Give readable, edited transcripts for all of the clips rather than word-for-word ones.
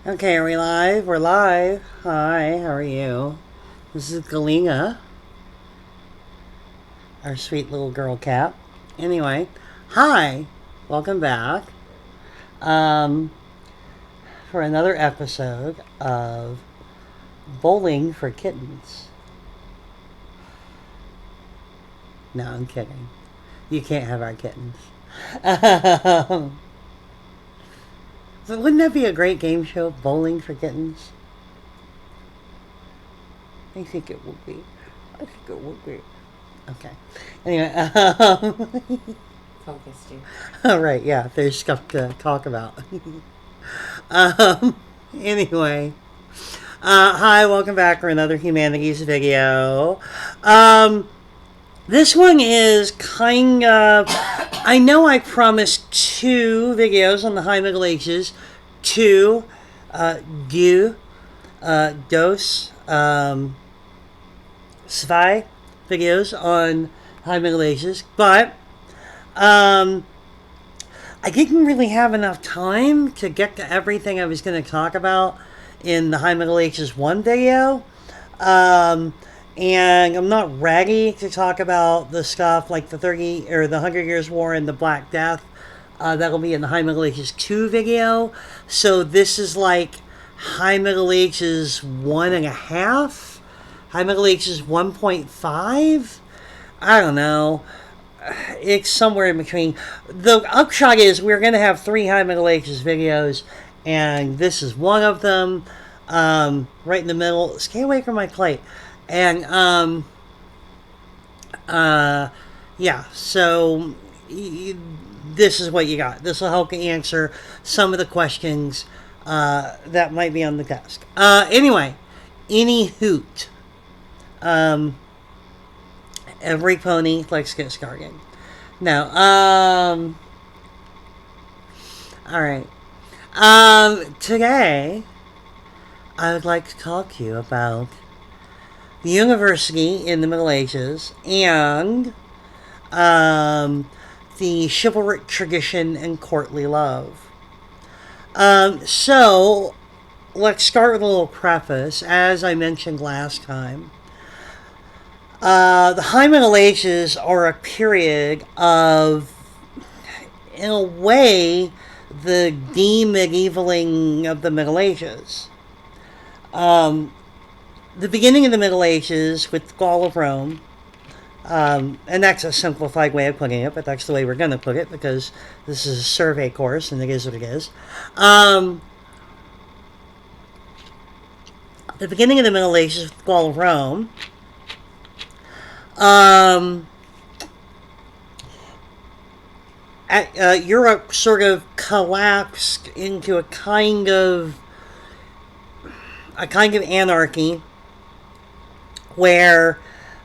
Okay, are we live? We're live. Hi, how are you? This is Galina, our sweet little girl cat. Anyway, hi, welcome back um, for another episode of Bowling for Kittens. No, I'm kidding. You can't have our kittens. So wouldn't that be a great game show, Bowling for Kittens? I think it would be. I think it would be. Okay. Anyway, Focused you. all right, yeah, there's stuff to talk about. um, anyway, hi, welcome back for another humanities video. This one is kind of. I know I promised two videos on the High Middle Ages, two, do, dos, zwei videos on High Middle Ages, but um, I didn't really have enough time to get to everything I was going to talk about in the High Middle Ages 1 video. Um, and I'm not ready to talk about the stuff like the 30 or the Hundred Years' War and the Black Death. That'll be in the High Middle Ages 2 video. So this is like High Middle Ages 1.5, High Middle Ages 1.5. I don't know. It's somewhere in between. The upshot is we're going to have three High Middle Ages videos, and this is one of them. Right in the middle. Stay away from my plate. And yeah. So this is what you got. This will help you answer some of the questions that might be on the desk. Anyway, any hoot. Um, every pony likes to get started. No. All right. Today, I would like to talk to you about the university in the Middle Ages and the chivalric tradition and courtly love. So, let's start with a little preface. As I mentioned last time, the High Middle Ages are a period of, in a way, the de-medievaling of the Middle Ages. The beginning of the Middle Ages with the Fall of Rome, and that's a simplified way of putting it, but that's the way we're going to put it because this is a survey course and it is what it is. The beginning of the Middle Ages with the Fall of Rome, Europe sort of collapsed into a kind of anarchy where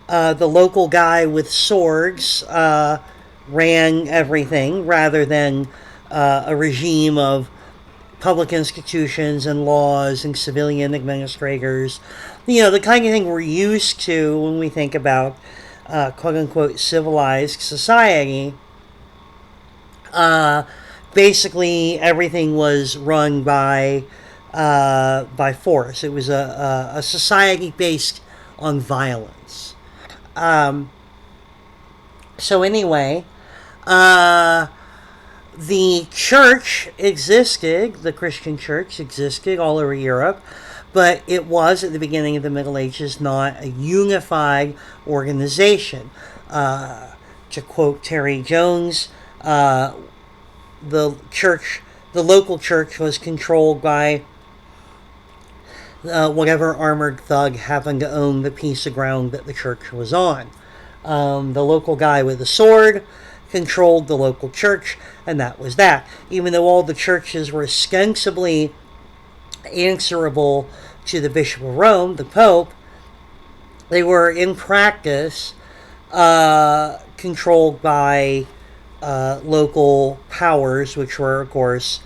the local guy with swords ran everything rather than a regime of public institutions and laws and civilian administrators. You know, the kind of thing we're used to when we think about quote unquote civilized society. Basically, everything was run by force. It was a society based on violence. So anyway, the church existed, the Christian church existed all over Europe, but it was at the beginning of the Middle Ages not a unified organization. To quote Terry Jones, the church, the local church was controlled by whatever armored thug happened to own the piece of ground that the church was on. The local guy with the sword controlled the local church, and that was that. Even though all the churches were ostensibly answerable to the Bishop of Rome, the Pope, they were in practice controlled by local powers, which were, of course,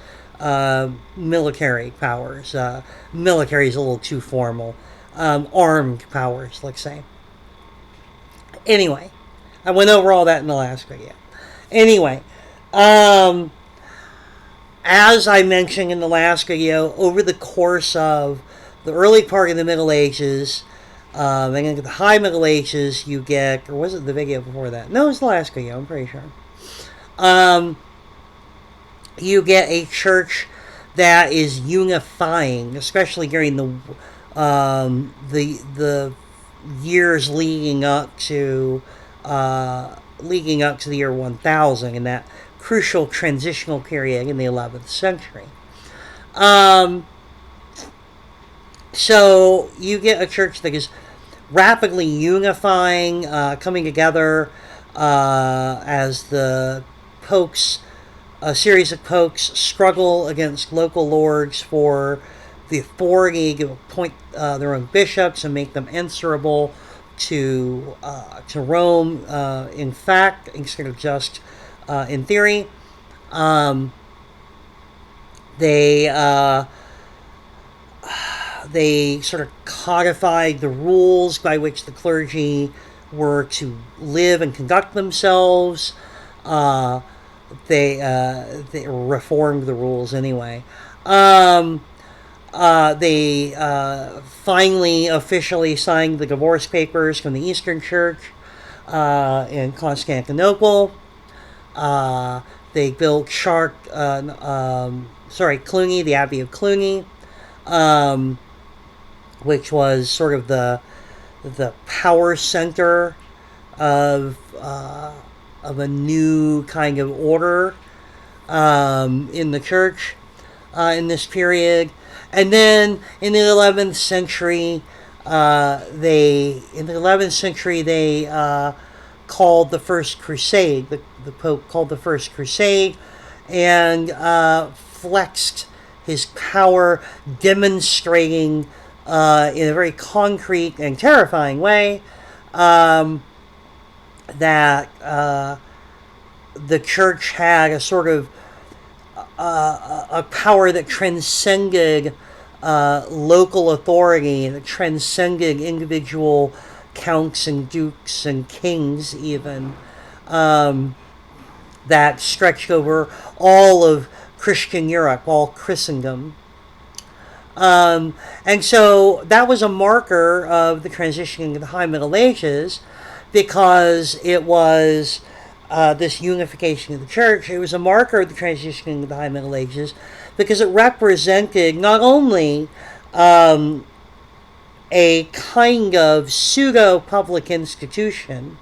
military powers. Military is a little too formal. Armed powers, let's say. Anyway, I went over all that in the last video. Anyway, as I mentioned in the last video, over the course of the early part of the Middle Ages, and into the High Middle Ages, you get, or was it the video before that? No, it was the last video, I'm pretty sure. You get a church that is unifying, especially during the years leading up to the year 1000, in that crucial transitional period in the 11th century. So you get a church that is rapidly unifying, coming together as the popes, a series of popes, struggle against local lords for the authority to appoint their own bishops and make them answerable to Rome, in fact, instead of just in theory. They sort of codified the rules by which the clergy were to live and conduct themselves. They reformed the rules anyway. They finally officially signed the divorce papers from the Eastern Church in Constantinople. They built Cluny, the Abbey of Cluny, which was sort of the power center of a new kind of order in the church in this period. And then in the 11th century, they called the First Crusade. The Pope called the First Crusade and flexed his power, demonstrating in a very concrete and terrifying way that the church had a sort of a power that transcended local authority, that transcended individual counts and dukes and kings even, that stretched over all of Christian Europe, all Christendom. And so that was a marker of the transition into the High Middle Ages, because it was this unification of the church. It was a marker of the transition into the High Middle Ages because it represented not only a kind of pseudo-public institution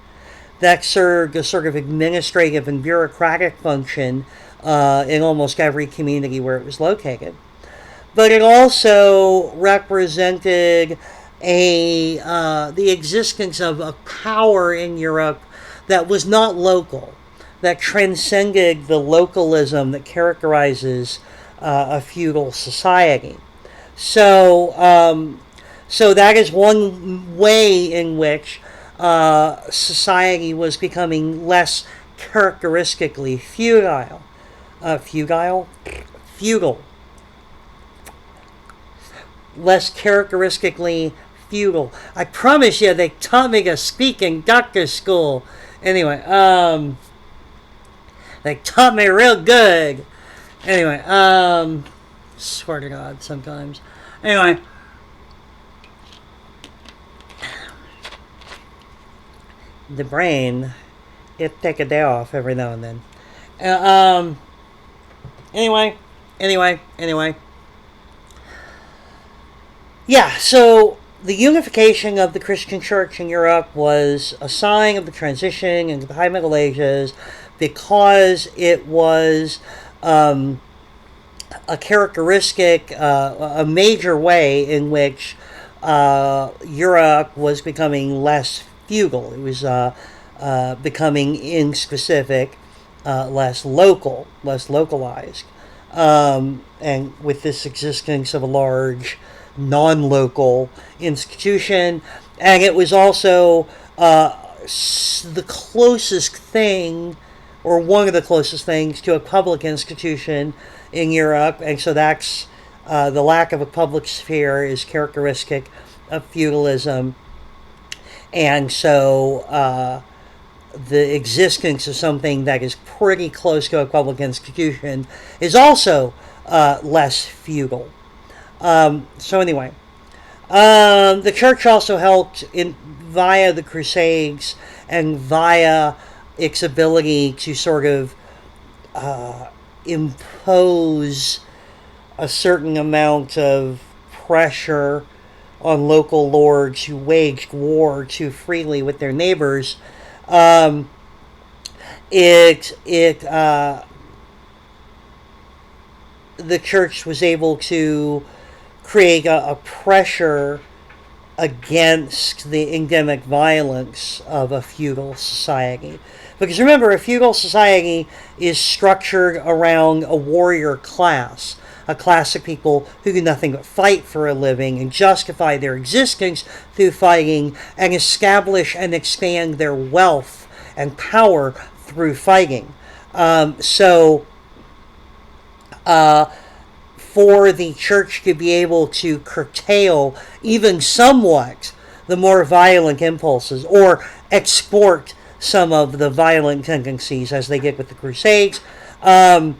that served a sort of administrative and bureaucratic function in almost every community where it was located, but it also represented the existence of a power in Europe that was not local, that transcended the localism that characterizes a feudal society. So that is one way in which society was becoming less characteristically feudal. Less characteristically feudal. I promise you, they taught me to speak in doctor school. Anyway, they taught me real good. Anyway, swear to God, sometimes. Anyway, the brain, it take a day off every now and then. Anyway. Yeah, so the unification of the Christian church in Europe was a sign of the transition into the High Middle Ages, because it was a characteristic, a major way in which Europe was becoming less feudal. It was becoming, in specific, less local, less localized. And with this existence of a large non-local institution, and it was also the closest thing, or one of the closest things, to a public institution in Europe, and so that's the lack of a public sphere is characteristic of feudalism, and so the existence of something that is pretty close to a public institution is also less feudal. So anyway, the church also helped via the Crusades and via its ability to sort of impose a certain amount of pressure on local lords who waged war too freely with their neighbors. Um, it the church was able to create a pressure against the endemic violence of a feudal society. Because remember, a feudal society is structured around a warrior class, a class of people who do nothing but fight for a living and justify their existence through fighting and establish and expand their wealth and power through fighting. So, for the church to be able to curtail even somewhat the more violent impulses or export some of the violent tendencies as they did with the Crusades, for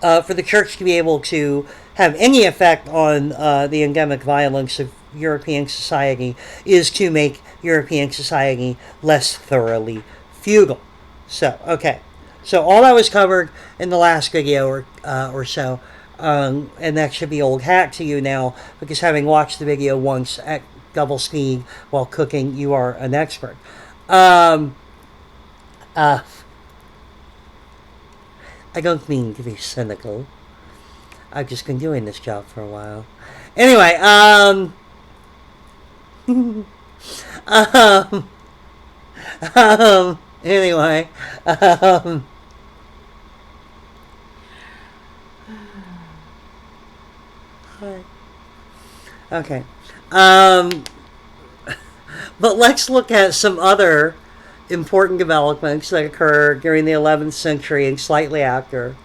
the church to be able to have any effect on the endemic violence of European society is to make European society less thoroughly feudal. So, okay. So all that was covered in the last video or so. And that should be old hat to you now, because having watched the video once at double speed while cooking, you are an expert. Um, uh, I don't mean to be cynical. I've just been doing this job for a while. Anyway, um, anyway, okay. Um, but let's look at some other important developments that occurred during the 11th century and slightly after,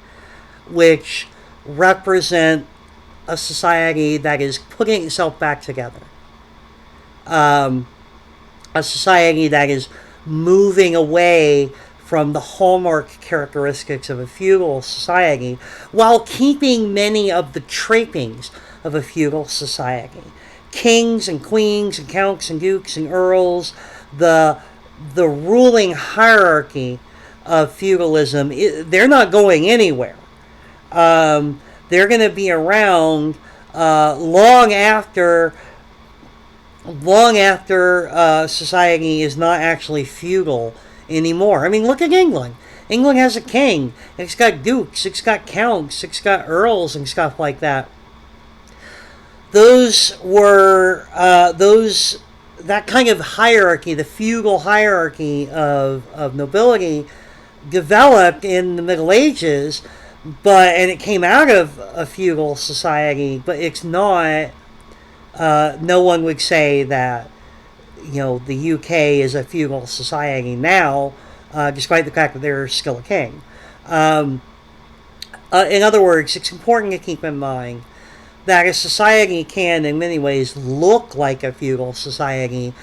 which represent a society that is putting itself back together. Um, a society that is moving away from the hallmark characteristics of a feudal society while keeping many of the trappings of a feudal society. Kings and queens and counts and dukes and earls, the ruling hierarchy of feudalism, they're not going anywhere. They're going to be around long after society is not actually feudal anymore. I mean, look at England. England has a king. It's got dukes. It's got counts. It's got earls and stuff like that. Those were that kind of hierarchy, the feudal hierarchy of nobility, developed in the Middle Ages, and it came out of a feudal society, but it's not. No one would say that the UK is a feudal society now, despite the fact that there's still a king. In other words, it's important to keep in mind that a society can, in many ways, look like a feudal society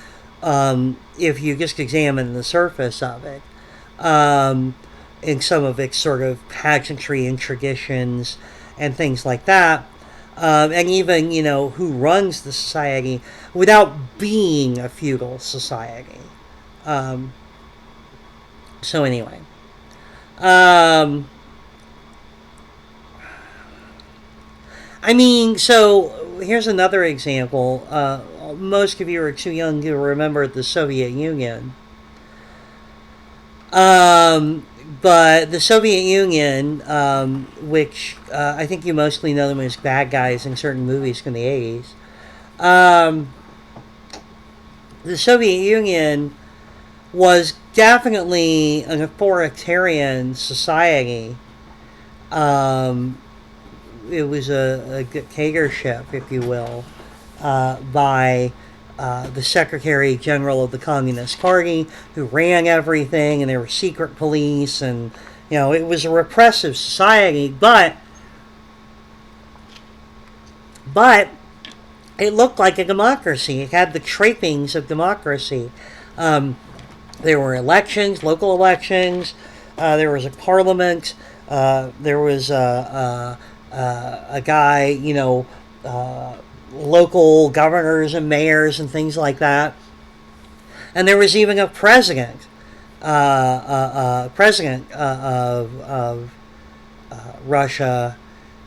if you just examine the surface of it, in some of its sort of pageantry and traditions and things like that, and even who runs the society without being a feudal society. So anyway. I mean, so here's another example. Most of you are too young to remember the Soviet Union. But the Soviet Union, which I think you mostly know them as bad guys in certain movies from the 80s, the Soviet Union was definitely an authoritarian society. It was a dictatorship, if you will, by the Secretary General of the Communist Party, who ran everything, and there were secret police, and it was a repressive society. But it looked like a democracy. It had the trappings of democracy. There were elections, local elections. There was a parliament. There was a guy, local governors and mayors and things like that. And there was even a president, of Russia,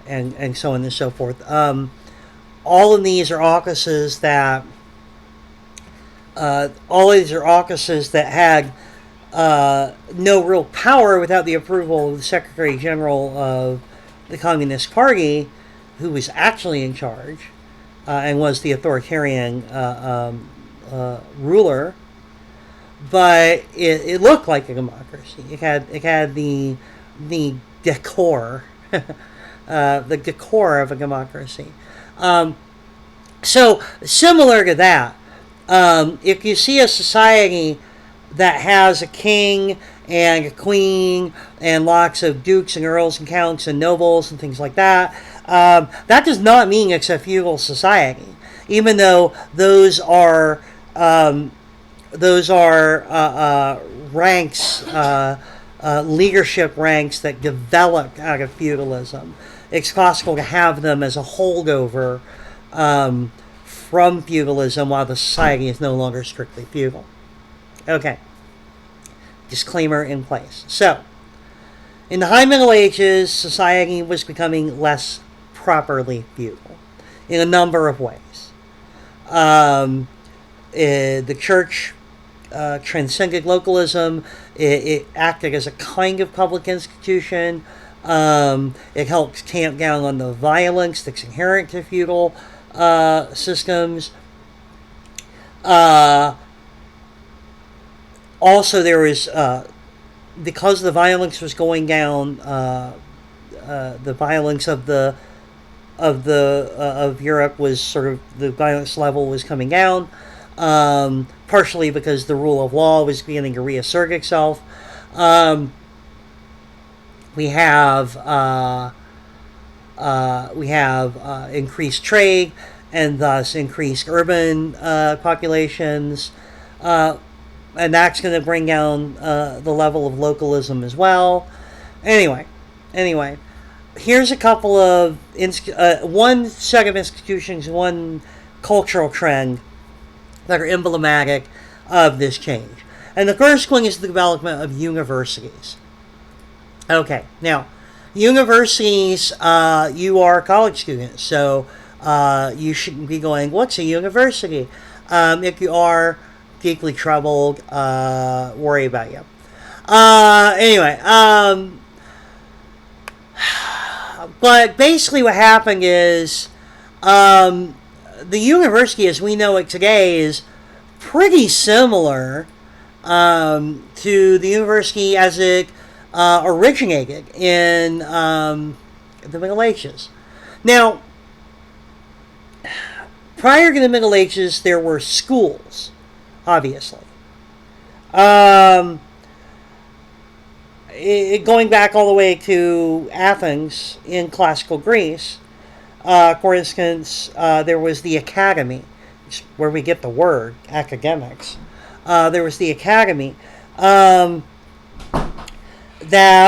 and so on and so forth. All of these are offices that had no real power without the approval of the Secretary General of the Communist Party, who was actually in charge and was the authoritarian ruler. But it looked like a democracy. It had the decor, the decor of a democracy. So similar to that, if you see a society that has a king and a queen and lots of dukes and earls and counts and nobles and things like that, that does not mean it's a feudal society, even though those are ranks, leadership ranks that developed out of feudalism. It's possible to have them as a holdover from feudalism while the society is no longer strictly feudal. Okay. Disclaimer in place. So, in the High Middle Ages, society was becoming less properly feudal in a number of ways. The church transcended localism. It acted as a kind of public institution. It helped tamp down on the violence that's inherent to feudal systems. Also, there was, because the violence was going down, the violence of Europe was sort of, the violence level was coming down. Partially because the rule of law was beginning to reassert itself. We have increased trade and thus increased urban populations, and that's going to bring down the level of localism as well. Anyway, here's a couple of one set of institutions, one cultural trend that are emblematic of this change. And the first one is the development of universities. Okay, now, universities, you are college students, so you shouldn't be going, what's a university? If you are deeply troubled, worry about you. Anyway, but basically what happened is, the university as we know it today is pretty similar to the university as it originated in the Middle Ages. Now, prior to the Middle Ages, there were schools, obviously. Going back all the way to Athens in classical Greece, for instance, there was the academy, where we get the word academics. There was the academy that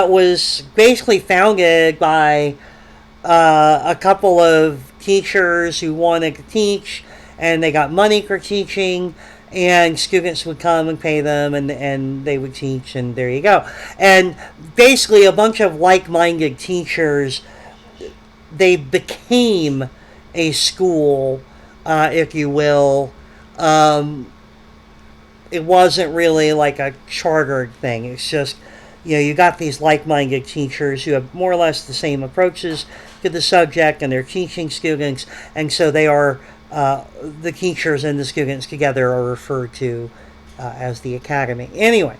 was basically founded by a couple of teachers who wanted to teach, and they got money for teaching, and students would come and pay them, and they would teach, and there you go. And basically a bunch of like-minded teachers, they became a school, if you will. It wasn't really like a chartered thing. It's just, you got these like-minded teachers who have more or less the same approaches to the subject, and they're teaching students, and so they are, the teachers and the students together are referred to as the academy. Anyway.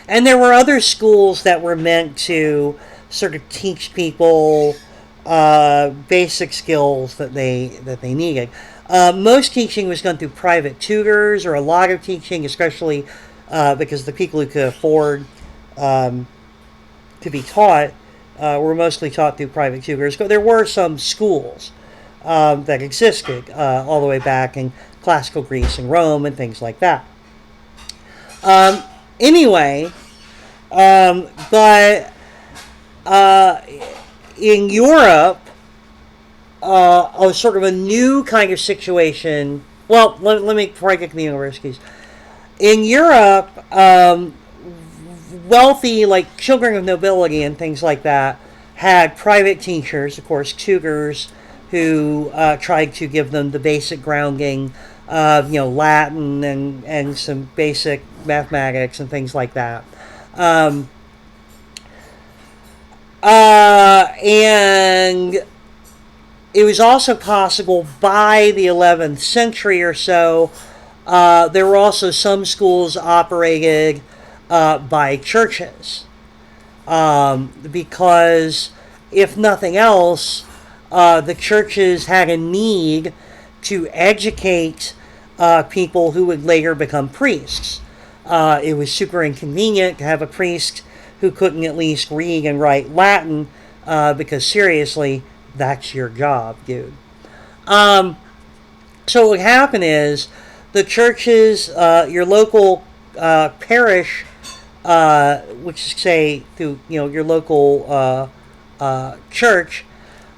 And there were other schools that were meant to sort of teach people basic skills that they needed. Most teaching was done through private tutors, or a lot of teaching, especially because the people who could afford to be taught were mostly taught through private tutors. But there were some schools that existed all the way back in classical Greece and Rome and things like that. Anyway, but in Europe, a sort of a new kind of situation. Well, let me, before I get to the universities. In Europe, wealthy, like children of nobility and things like that, had private teachers, of course, tutors, who tried to give them the basic grounding of, Latin and some basic mathematics and things like that. And it was also possible by the 11th century or so, there were also some schools operated by churches. Because, if nothing else, the churches had a need to educate people who would later become priests. It was super inconvenient to have a priest who couldn't at least read and write Latin, because seriously, that's your job, dude. So what would happen is the churches, your local parish, which is, say, through your local church,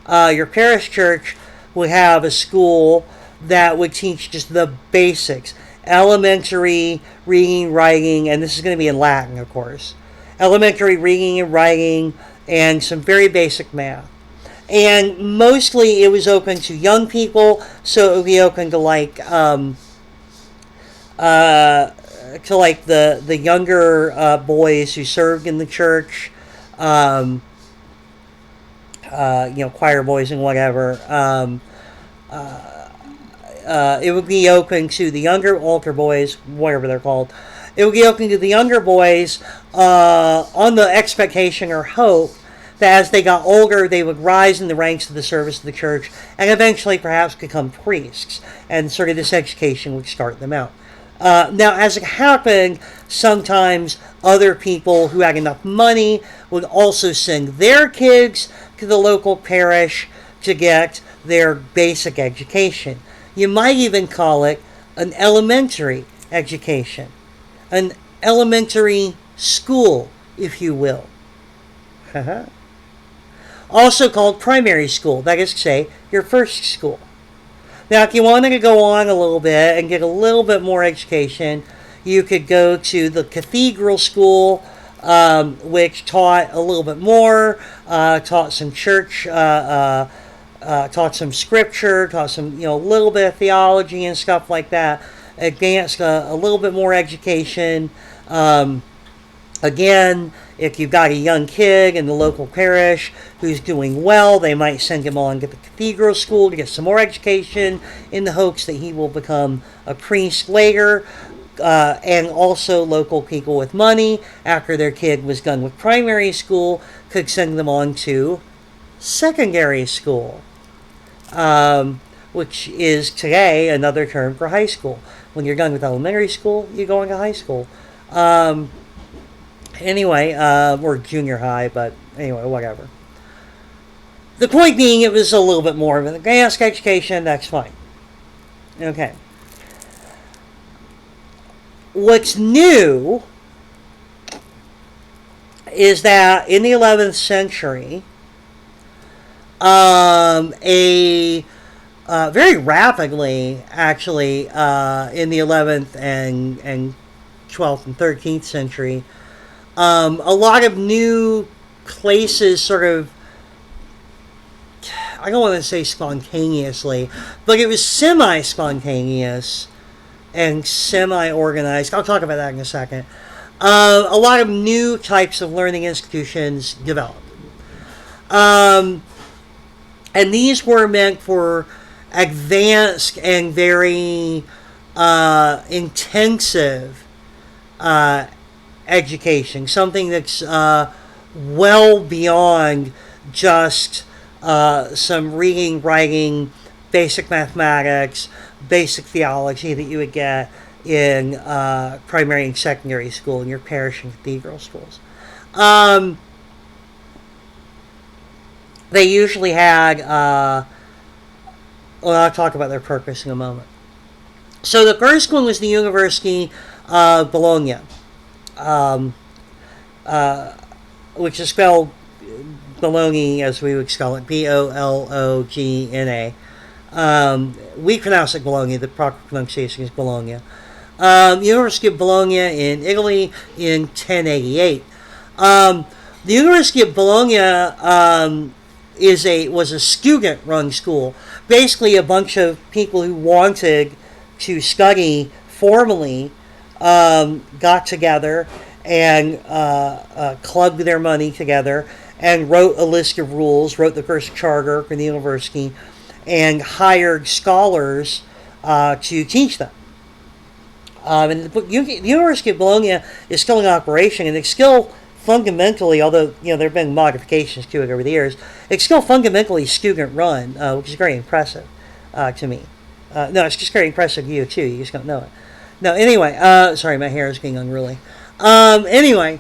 your parish church would have a school that would teach just the basics, elementary reading, writing, and this is going to be in Latin, of course. Elementary reading and writing, and some very basic math. And mostly it was open to young people, so it would be open to the younger boys who served in the church, choir boys and whatever. It would be open to the younger altar boys, whatever they're called. It would be open to the younger boys on the expectation or hope that as they got older, they would rise in the ranks of the service of the church and eventually perhaps become priests. And sort of this education would start them out. Now, as it happened, sometimes other people who had enough money would also send their kids to the local parish to get their basic education. You might even call it an elementary education. An elementary school, if you will. Also called primary school, that is to say, your first school. Now, if you wanted to go on a little bit and get a little bit more education, you could go to the cathedral school, which taught a little bit more, taught some church, taught some scripture, taught some, a little bit of theology and stuff like that. Advanced a little bit more education. Again, if you've got a young kid in the local parish who's doing well, they might send him on to the cathedral school to get some more education in the hopes that he will become a priest later. And also local people with money, after their kid was done with primary school, could send them on to secondary school, which is today another term for high school. When you're done with elementary school, you go into high school. Anyway, or junior high, but anyway, whatever. The point being, it was a little bit more of an advanced education, that's fine. Okay. What's new is that in the 11th century, very rapidly, actually, in the 11th and 12th and 13th century, a lot of new places sort of, I don't want to say spontaneously, but it was semi-spontaneous and semi-organized. I'll talk about that in a second. A lot of new types of learning institutions developed. And these were meant for advanced and very intensive education, something that's well beyond just some reading, writing, basic mathematics, basic theology that you would get in primary and secondary school in your parish and cathedral schools. They usually had, well, I'll talk about their purpose in a moment. So the first one was the University of Bologna. um, which is spelled Bologna as we would spell it, Bologna. We pronounce it Bologna. The proper pronunciation is Bologna. University of Bologna in Italy in 1088. The University of Bologna was a student-run school. Basically, a bunch of people who wanted to study formally got together and clubbed their money together and wrote a list of rules, wrote the first charter for the university, and hired scholars to teach them. And the University of Bologna is still in operation, and it's still fundamentally, although there have been modifications to it over the years, it's still fundamentally student-run, which is very impressive to me. No, it's just very impressive to you too. You just don't know it. No, anyway. Sorry, my hair is getting unruly. Anyway.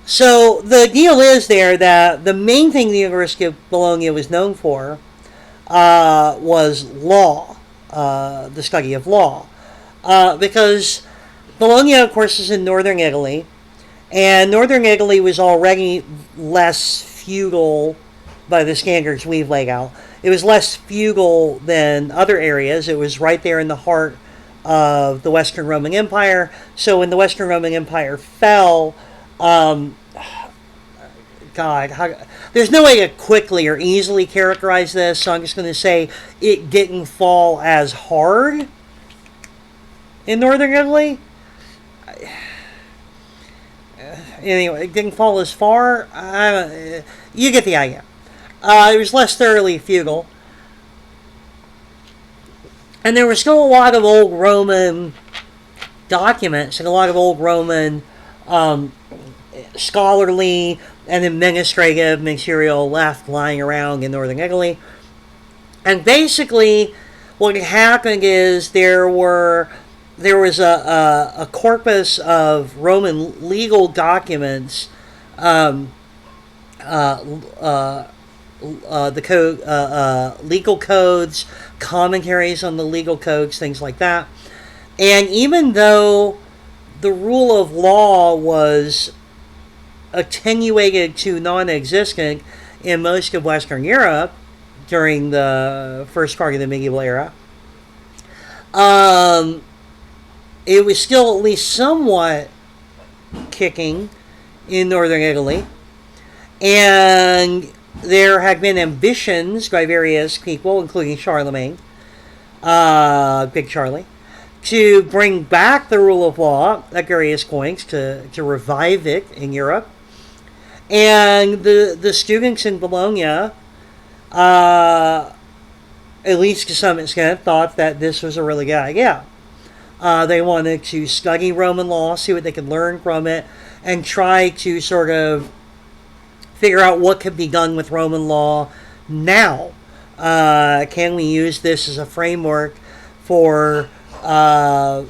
So the deal is there that the main thing the University of Bologna was known for was law, the study of law, because Bologna, of course, is in northern Italy, and northern Italy was already less feudal by the standards we've laid out. It was less feudal than other areas. It was right there in the heart of the Western Roman Empire. So when the Western Roman Empire fell, there's no way to quickly or easily characterize this, so I'm just going to say it didn't fall as hard in northern Italy. Anyway, it didn't fall as far. You get the idea. It was less thoroughly feudal. And there were still a lot of old Roman documents and a lot of old Roman scholarly and administrative material left lying around in northern Italy. And basically, what had happened is there was a corpus of Roman legal documents, the code, legal codes, commentaries on the legal codes, things like that. And even though the rule of law was attenuated to non-existent in most of Western Europe during the first part of the medieval era, it was still at least somewhat kicking in northern Italy. And there had been ambitions by various people, including Charlemagne, Big Charlie, to bring back the rule of law at various points, to revive it in Europe. And the students in Bologna, at least to some extent, thought that this was a really good idea. They wanted to study Roman law, see what they could learn from it, and try to sort of figure out what could be done with Roman law now. Can we use this as a framework for a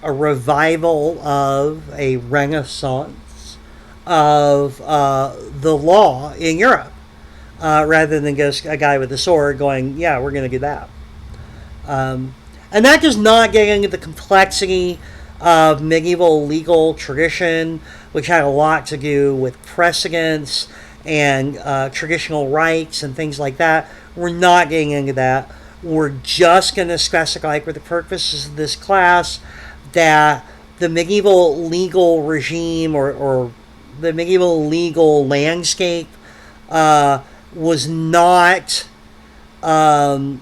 revival of a renaissance of the law in Europe, rather than just a guy with a sword going, yeah, we're going to do that. And that does not get into the complexity of medieval legal tradition, which had a lot to do with precedents and traditional rights and things like that. We're not getting into that. We're just going to specify for the purposes of this class that the medieval legal regime or the medieval legal landscape was not the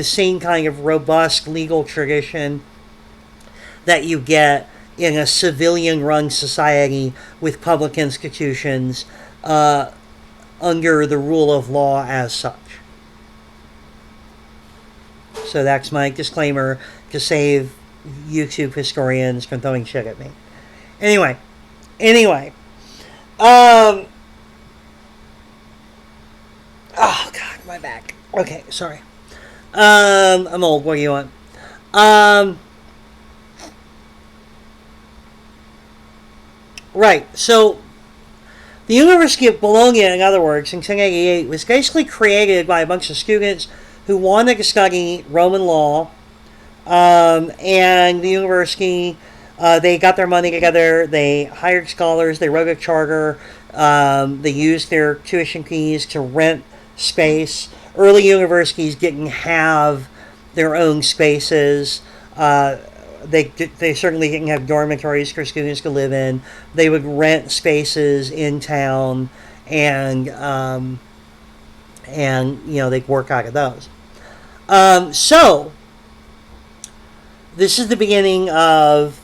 same kind of robust legal tradition that you get in a civilian-run society with public institutions under the rule of law as such. So that's my disclaimer to save YouTube historians from throwing shit at me. Anyway. Oh, God, my back. Okay, sorry. I'm old. What do you want? Right. So The University of Bologna, in other words, in 1088, was basically created by a bunch of students who wanted to study Roman law, and the university, they got their money together, they hired scholars, they wrote a charter, they used their tuition fees to rent space. Early universities didn't have their own spaces. They certainly didn't have dormitories for students to live in. They would rent spaces in town, and they'd work out of those. So this is the beginning of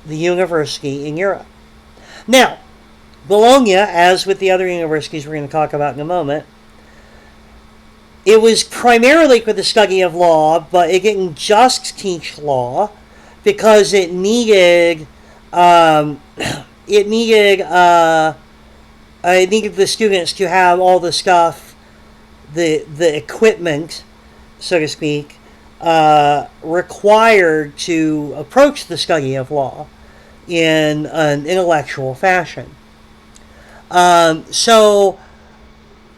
the university in Europe. Now, Bologna, as with the other universities we're going to talk about in a moment, it was primarily for the study of law, but it didn't just teach law because it needed the students to have all the stuff, the equipment, so to speak, required to approach the study of law in an intellectual fashion. So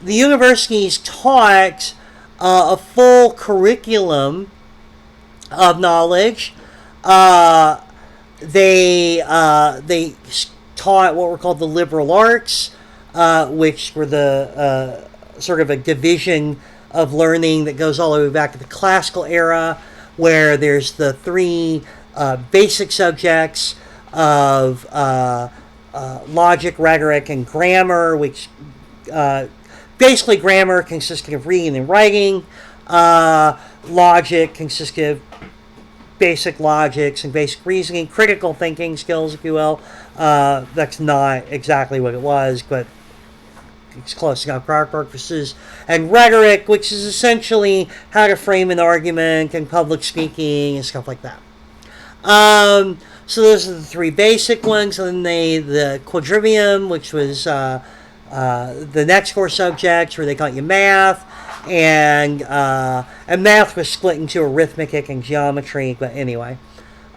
the universities taught a full curriculum of knowledge. They taught what were called the liberal arts, which were the sort of a division of learning that goes all the way back to the classical era, where there's the three basic subjects of logic, rhetoric, and grammar, which basically grammar consisted of reading and writing. Logic consisted of basic logics and basic reasoning, critical thinking skills, if you will. That's not exactly what it was, but it's close enough for our purposes. And rhetoric, which is essentially how to frame an argument and public speaking and stuff like that. So those are the three basic ones. And then the quadrivium, which was the next four subjects, where they taught you math, and math was split into arithmetic and geometry. But anyway,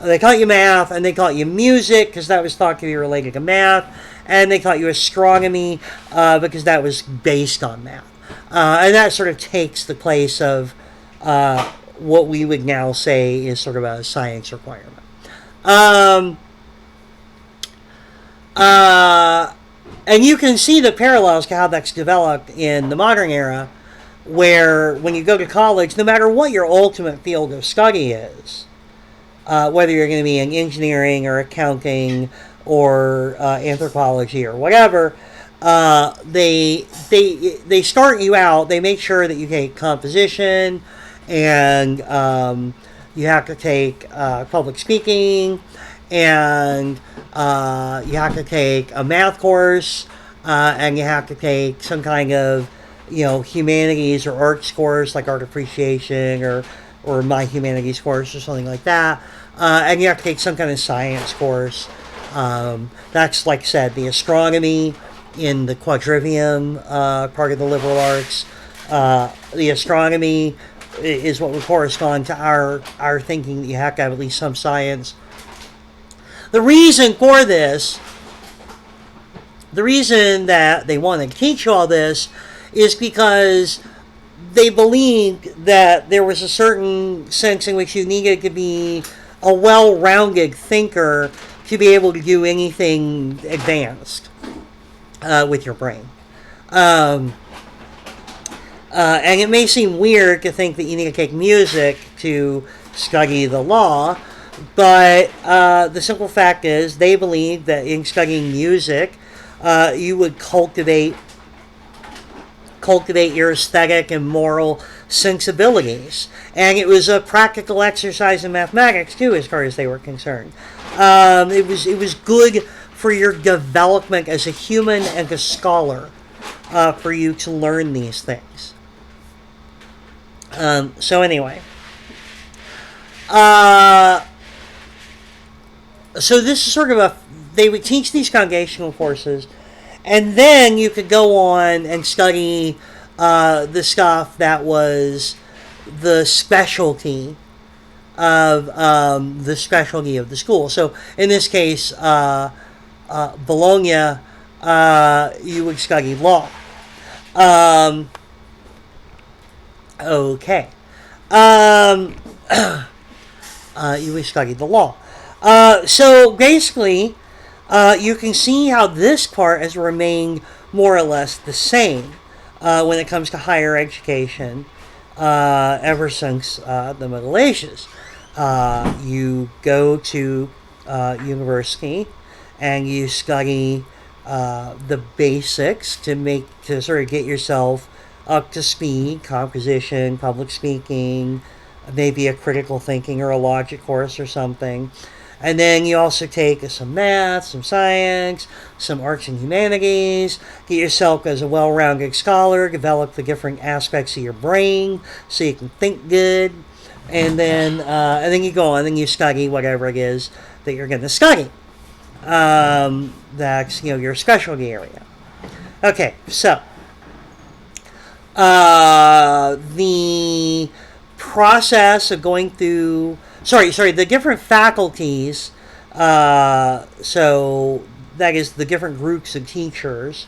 they taught you math, and they taught you music because that was thought to be related to math, and they taught you astronomy because that was based on math, and that sort of takes the place of what we would now say is sort of a science requirement. And you can see the parallels to how that's developed in the modern era, where when you go to college, no matter what your ultimate field of study is, whether you're going to be in engineering or accounting or anthropology or whatever, they start you out. They make sure that you take composition, and you have to take public speaking, and you have to take a math course, and you have to take some kind of humanities or arts course, like art appreciation or my humanities course or something like that, and you have to take some kind of science course. That's, like I said, the astronomy in the quadrivium part of the liberal arts. The astronomy is what would correspond to our thinking that you have to have at least some science. The reason for this, the reason that they wanted to teach you all this, is because they believed that there was a certain sense in which you needed to be a well-rounded thinker to be able to do anything advanced with your brain. And it may seem weird to think that you need to take music to study the law, but the simple fact is they believe that in studying music, you would cultivate your aesthetic and moral sensibilities. And it was a practical exercise in mathematics, too, as far as they were concerned. It was good for your development as a human and a scholar, for you to learn these things. So anyway. So this is sort of they would teach these congregational courses, and then you could go on and study the stuff that was the specialty of the school. So in this case, Bologna you would study law. Um, okay. Um, you would study the law. So basically, you can see how this part has remained more or less the same when it comes to higher education ever since the Middle Ages. You go to university and you study the basics to sort of get yourself up to speed: composition, public speaking, maybe a critical thinking or a logic course or something. And then you also take some math, some science, some arts and humanities. Get yourself as a well-rounded scholar. Develop the different aspects of your brain so you can think good. And then you go on and you study whatever it is that you're going to study. That's your specialty area. Okay, so the process of going through the different faculties, so that is the different groups of teachers,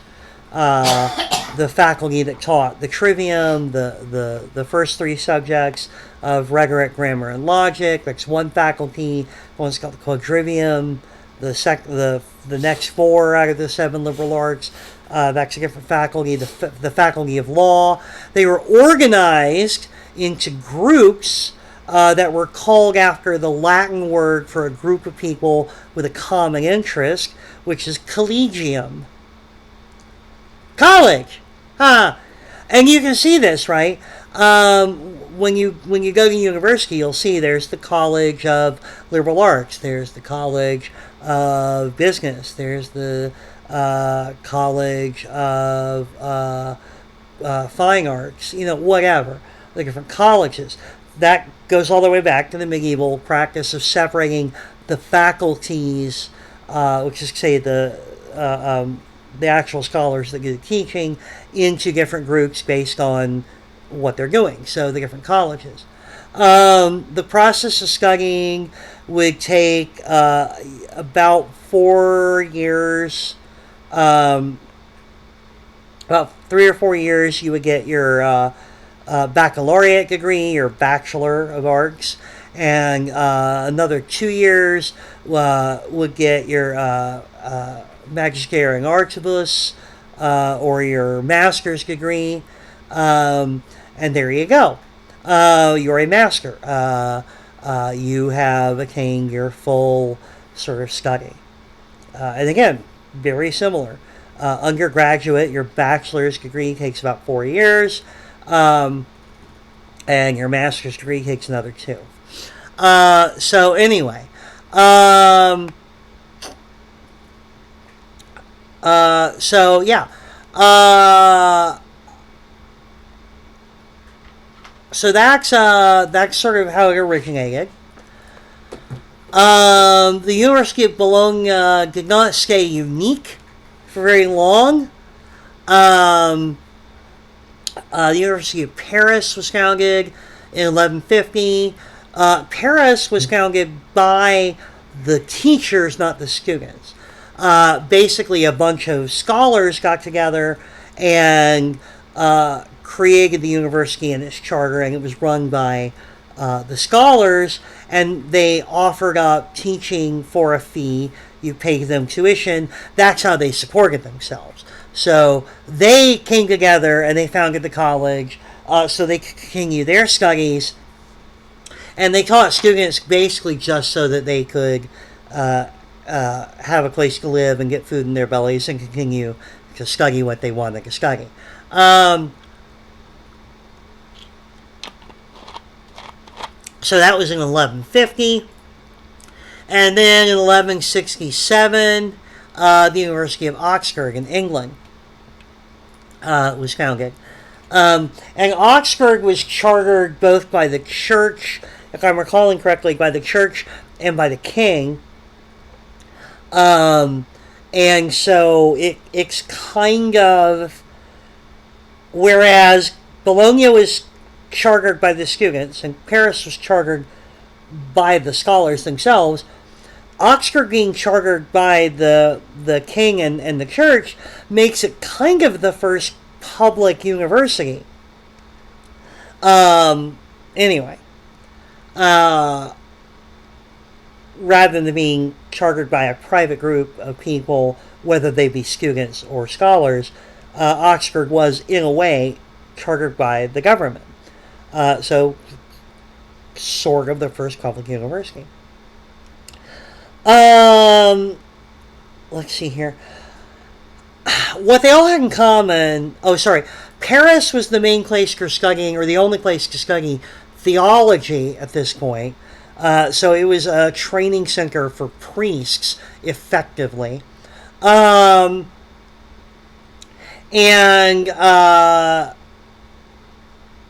the faculty that taught the trivium, the first three subjects of rhetoric, grammar, and logic. That's one faculty. One's called the quadrivium. The next four out of the 7 liberal arts, that's a different faculty. The faculty of law. They were organized into groups that were called after the Latin word for a group of people with a common interest, which is collegium. College, huh? And you can see this, right? When you go to university, you'll see there's the College of Liberal Arts, there's the College of Business, there's the College of Fine Arts, whatever, the different colleges. That goes all the way back to the medieval practice of separating the faculties, which is, say, the actual scholars that do the teaching, into different groups based on what they're doing. So the different colleges. The process of studying would take about 4 years. About 3 or 4 years, you would get your baccalaureate degree, your Bachelor of Arts, and another 2 years would get your Magisterium Artibus, or your master's degree, and there you go. You're a master. You have attained your full sort of study. And again, very similar. Undergraduate, your bachelor's degree takes about 4 years, and your master's degree takes another 2. So anyway, so yeah, so that's sort of how it originated. The University of Bologna did not stay unique for very long. The University of Paris was founded in 1150. Paris was founded by the teachers, not the students. Basically, a bunch of scholars got together and created the university and its charter, and it was run by the scholars, and they offered up teaching for a fee. You pay them tuition. That's how they supported themselves. So they came together and they founded the college so they could continue their studies. And they taught students basically just so that they could have a place to live and get food in their bellies and continue to study what they wanted to study. So that was in 1150. And then in 1167, the University of Oxford in England was founded. And Oxford was chartered both by the church, if I'm recalling correctly, by the church and by the king. And so it's kind of, whereas Bologna was chartered by the students and Paris was chartered by the scholars themselves, Oxford being chartered by the king and the church makes it kind of the first public university. Anyway, uh, rather than being chartered by a private group of people, whether they be students or scholars, Oxford was, in a way, chartered by the government. So, sort of the first public university. Let's see here. What they all had in common. Oh, sorry. Paris was the main place for studying, or the only place to study theology at this point. So it was a training center for priests, effectively. Um, and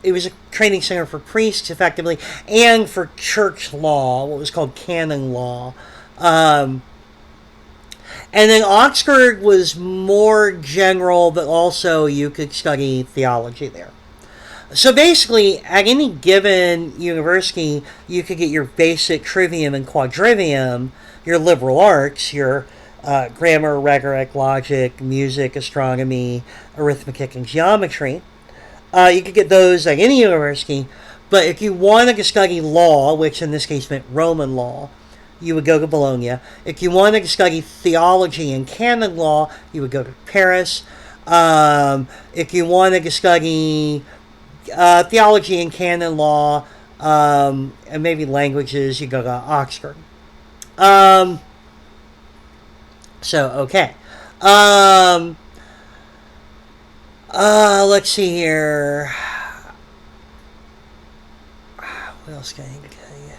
it was a training center for priests, effectively, and for church law, what was called canon law. Um, and then Oxford was more general, but also you could study theology there. So basically, at any given university, you could get your basic trivium and quadrivium, your liberal arts, your grammar, rhetoric, logic, music, astronomy, arithmetic, and geometry. You could get those at any university, but if you wanted to study law, which in this case meant Roman law, you would go to Bologna. If you wanted to study theology and canon law, you would go to Paris. If you wanted to study theology and canon law, and maybe languages, you go to Oxford. Um, okay. Um, let's see here. What else can I tell you?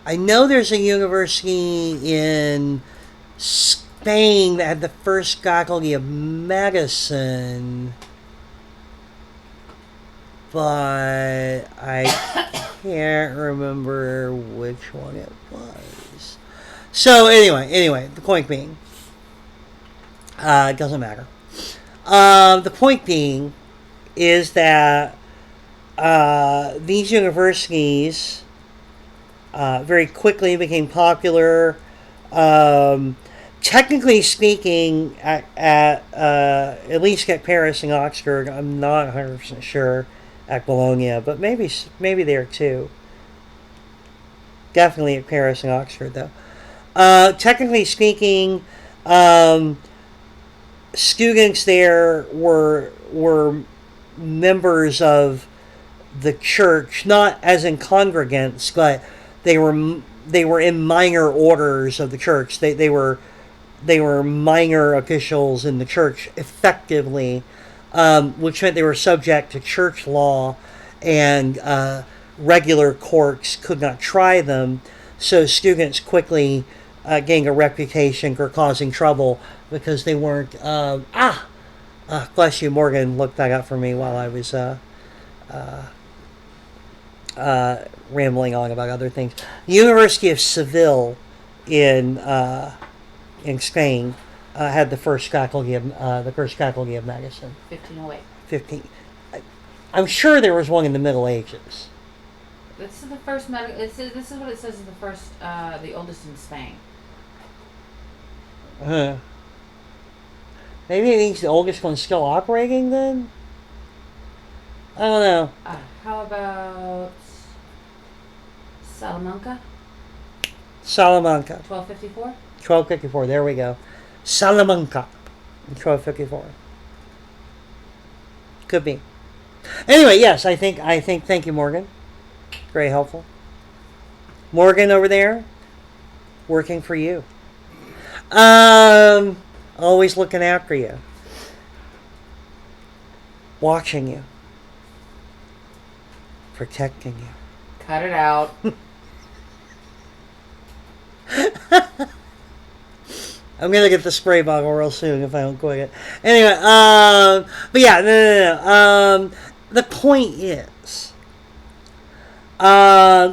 I know there's a university in Spain that had the first faculty of medicine, but I can't remember which one it was. So anyway, the point being, it doesn't matter. The point being is that these universities very quickly became popular. Technically speaking, at least at Paris and Oxford, I'm not 100% sure at Bologna, but maybe there too. Definitely at Paris and Oxford, though. Technically speaking, students there were members of the church, not as in congregants, but they were in minor orders of the church. They were minor officials in the church, effectively, which meant they were subject to church law, and regular courts could not try them. So students quickly gained a reputation for causing trouble because they weren't. Bless you, Morgan looked that up for me while I was rambling on about other things. The University of Seville in Spain had the first faculty of medicine. 1508. 15. I'm sure there was one in the Middle Ages. This is the first medical. This is what it says is the first, the oldest in Spain. Maybe it means the oldest one's still operating then? I don't know. How about Salamanca? Salamanca. 1254? 1254, there we go. Salamanca. 1254. Could be. Anyway, yes, I think, thank you, Morgan. Very helpful. Morgan over there, working for you. Always looking after you. Watching you. Protecting you. Cut it out. I'm gonna get the spray bottle real soon if I don't quit it. Anyway, but yeah, no. The point is,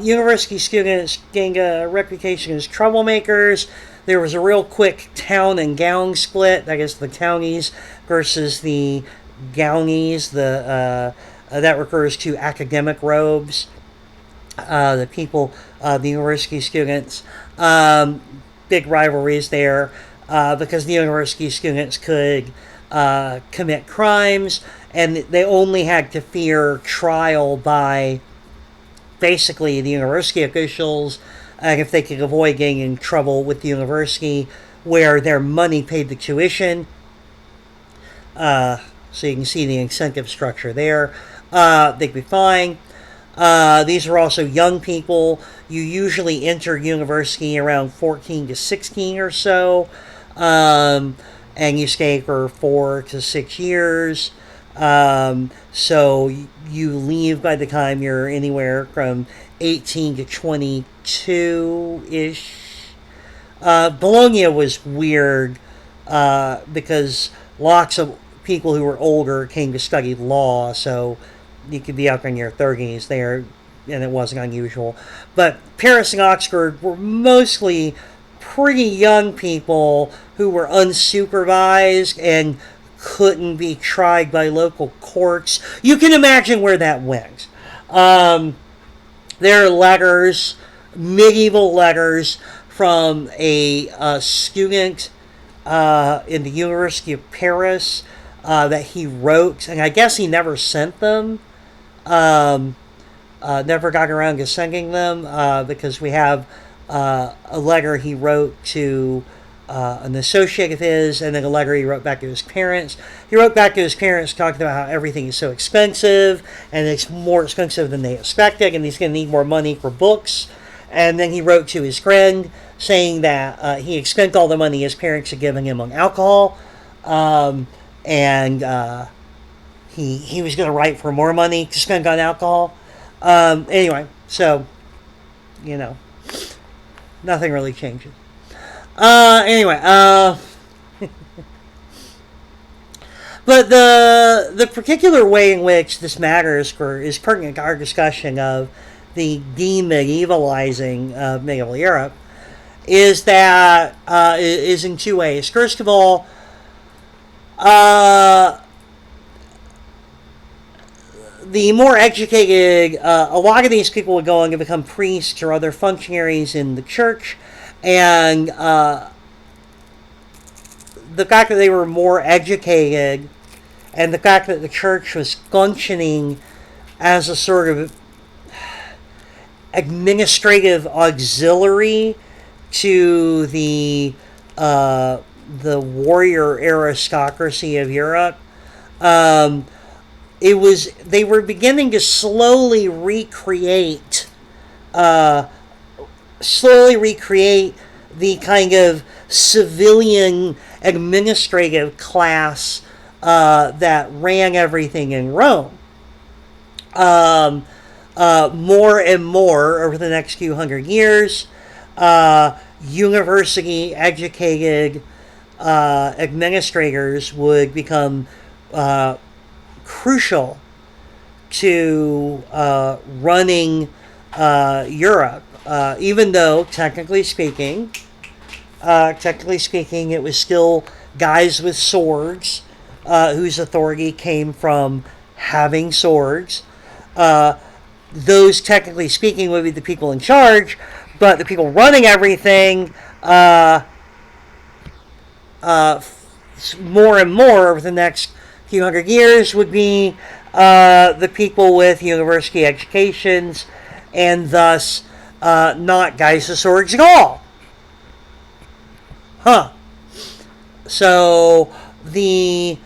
university students gained a reputation as troublemakers. There was a real quick town and gown split. I guess the townies versus the gownies. That refers to academic robes. the people, the university students. Big rivalries there because the university students could commit crimes, and they only had to fear trial by basically the university officials, and if they could avoid getting in trouble with the university where their money paid the tuition. So you can see the incentive structure there. They'd be fine. These are also young people. You usually enter university around 14 to 16 or so, and you stay for 4 to 6 years. So you leave by the time you're anywhere from 18 to 22 ish. Bologna was weird because lots of people who were older came to study law, so you could be up in your 30s there, and it wasn't unusual. But Paris and Oxford were mostly pretty young people who were unsupervised and couldn't be tried by local courts. You can imagine where that went. There are letters, medieval letters, from a student in the University of Paris that he wrote, and I guess he never sent them. Never got around to sending them because we have a letter he wrote to an associate of his, and then a letter he wrote back to his parents. He wrote back to his parents talking about how everything is so expensive, and it's more expensive than they expected, and he's going to need more money for books. And then he wrote to his friend saying that he had spent all the money his parents had given him on alcohol, and he was going to write for more money to spend on alcohol. Anyway, so, you know, nothing really changes. Anyway, but the particular way in which this matters is pertinent to our discussion of the demedievalizing of medieval Europe is that is in two ways. First of all, the more educated, a lot of these people would go on to become priests or other functionaries in the church, and the fact that they were more educated and the fact that the church was functioning as a sort of administrative auxiliary to the warrior aristocracy of Europe. They were beginning to slowly recreate the kind of civilian administrative class that ran everything in Rome. More and more over the next few hundred years, university educated administrators would become crucial to running Europe, even though technically speaking, it was still guys with swords whose authority came from having swords. Those, technically speaking, would be the people in charge, but the people running everything, more and more over the next few hundred years, would be the people with university educations, and thus not guys with swords at all. So the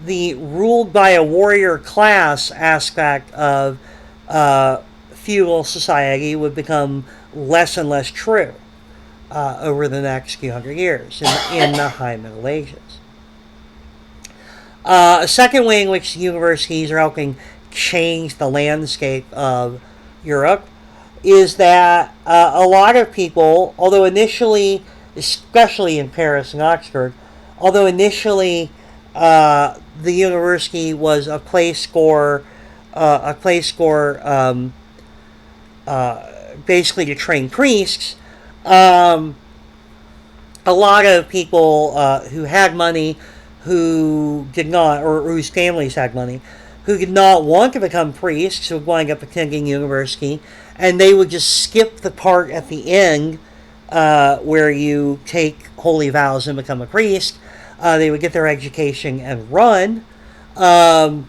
ruled by a warrior class aspect of feudal society would become less and less true over the next few hundred years in the High Middle Ages. A second way in which universities are helping change the landscape of Europe is that a lot of people, although initially, especially in Paris and Oxford, although initially the university was a place for basically to train priests. A lot of people who had money, who did not, or whose families had money, who did not want to become priests would wind up attending university, and they would just skip the part at the end where you take holy vows and become a priest. They would get their education and run. And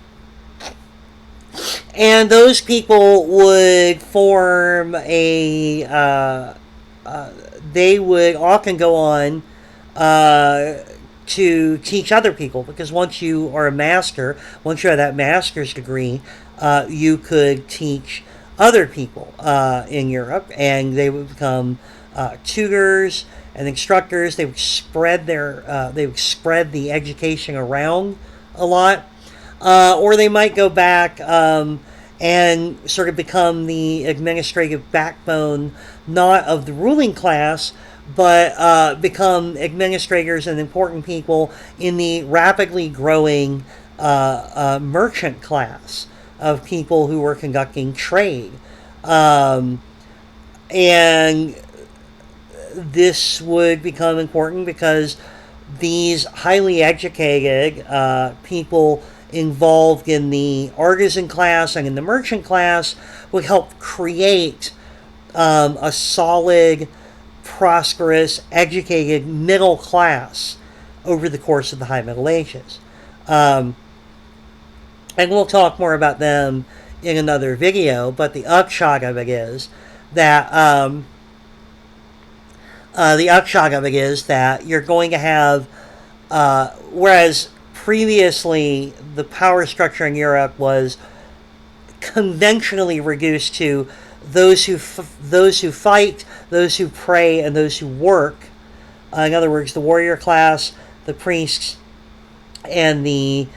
those people would form they would often go on to teach other people, because once you are a master, once you have that master's degree, you could teach other people in Europe, and they would become tutors and instructors. They would spread the education around a lot, or they might go back and sort of become the administrative backbone, not of the ruling class, but become administrators and important people in the rapidly growing merchant class of people who were conducting trade. And this would become important because these highly educated people involved in the artisan class and in the merchant class would help create a solid, prosperous, educated middle class over the course of the High Middle Ages. And we'll talk more about them in another video, but the upshot of it is that you're going to have, whereas previously the power structure in Europe was conventionally reduced to those who fight, those who pray, and those who work. In other words, the warrior class, the priests, and the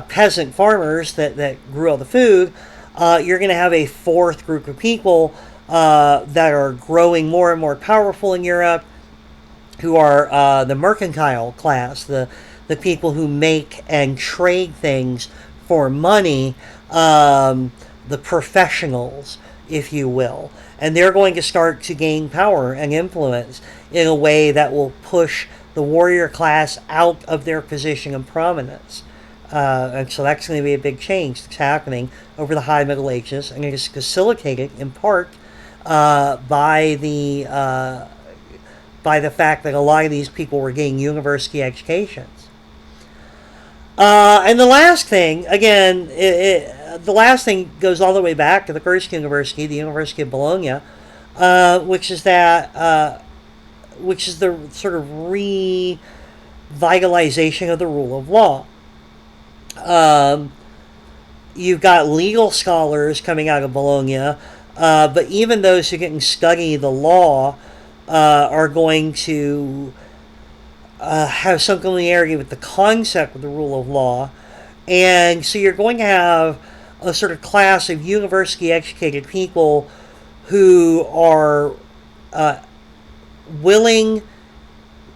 peasant farmers that grew all the food. You're going to have a fourth group of people that are growing more and more powerful in Europe, who are the mercantile class, the people who make and trade things for money, the professionals, if you will. And they're going to start to gain power and influence in a way that will push the warrior class out of their position of prominence. And so that's going to be a big change that's happening over the High Middle Ages, and it is facilitated in part by the fact that a lot of these people were getting university educations. And the last thing, again, the last thing goes all the way back to the first university, the University of Bologna, which is the sort of revitalization of the rule of law. You've got legal scholars coming out of Bologna, but even those who can study the law are going to have some familiarity with the concept of the rule of law. And so you're going to have a sort of class of university educated people who are willing,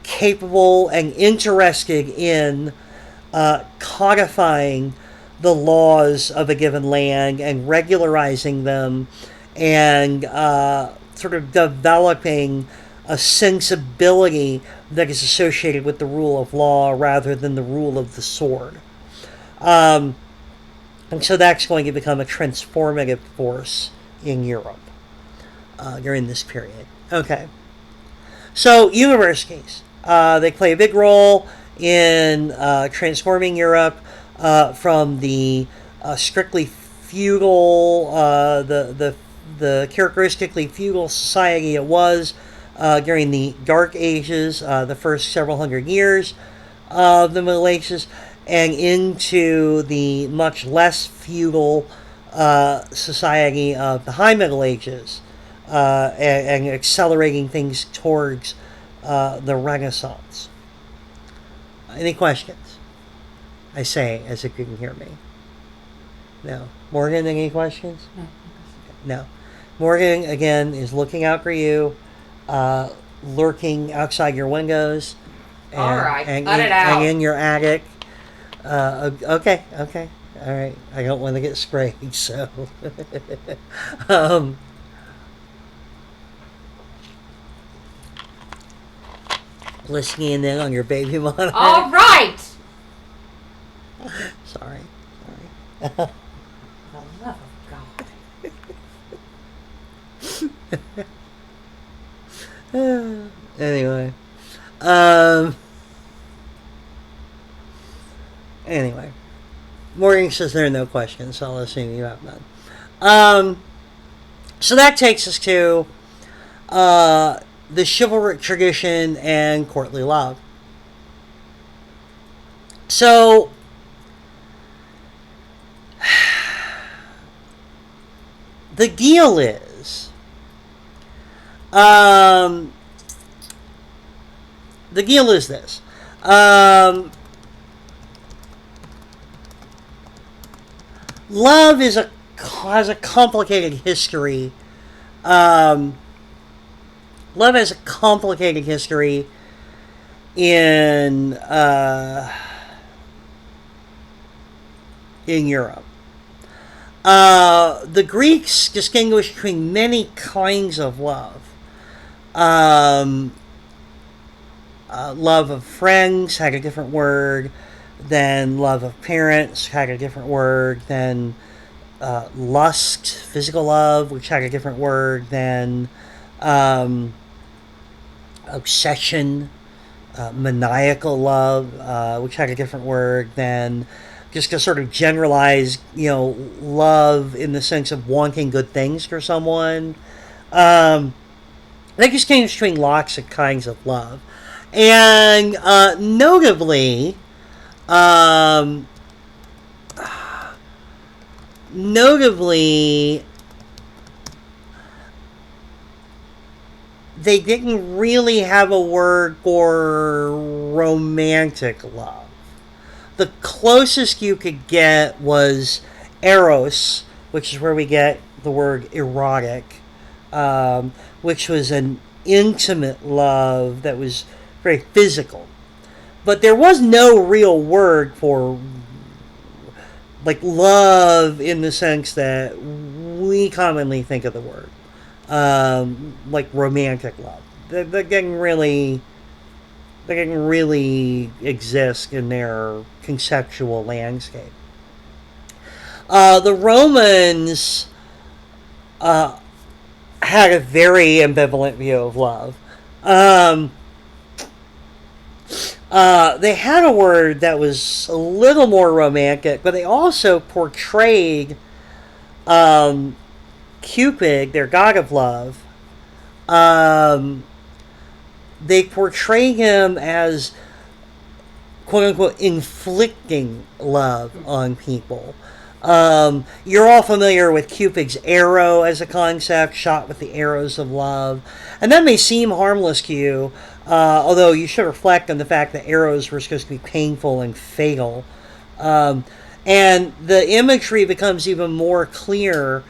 capable, and interested in codifying the laws of a given land and regularizing them, and sort of developing a sensibility that is associated with the rule of law rather than the rule of the sword. And so that's going to become a transformative force in Europe during this period. Okay. So universities, they play a big role in transforming Europe from the strictly feudal, the characteristically feudal society it was during the Dark Ages, the first several hundred years of the Middle Ages, and into the much less feudal society of the High Middle Ages, and accelerating things towards the Renaissance. Any questions? I say, as if you can hear me. No. Morgan, any questions? No. Morgan, again, is looking out for you, lurking outside your windows. And, all right, cut it And out. in your attic. Okay. All right. I don't want to get sprayed, so. Listening in on your baby monitor. All right. Sorry. God. Anyway. Um, anyway. Morgan says there are no questions, so I'll assume you have none. So that takes us to the chivalric tradition and courtly love. So, the deal is, this. Love has a complicated history. Love has a complicated history in Europe. The Greeks distinguished between many kinds of love. Love of friends had a different word than love of parents, had a different word than lust, physical love, which had a different word than obsession, maniacal love, which had a different word than just a sort of generalized, love in the sense of wanting good things for someone. They just came between lots of kinds of love. And notably, they didn't really have a word for romantic love. The closest you could get was eros, which is where we get the word erotic, which was an intimate love that was very physical. But there was no real word for love in the sense that we commonly think of the word, like romantic love. That didn't really exist in their conceptual landscape. The Romans had a very ambivalent view of love. They had a word that was a little more romantic, but they also portrayed Cupid, their god of love. They portray him as, quote unquote, inflicting love on people. You're all familiar with Cupid's arrow as a concept, shot with the arrows of love. And that may seem harmless to you, although you should reflect on the fact that arrows were supposed to be painful and fatal. And the imagery becomes even more clear,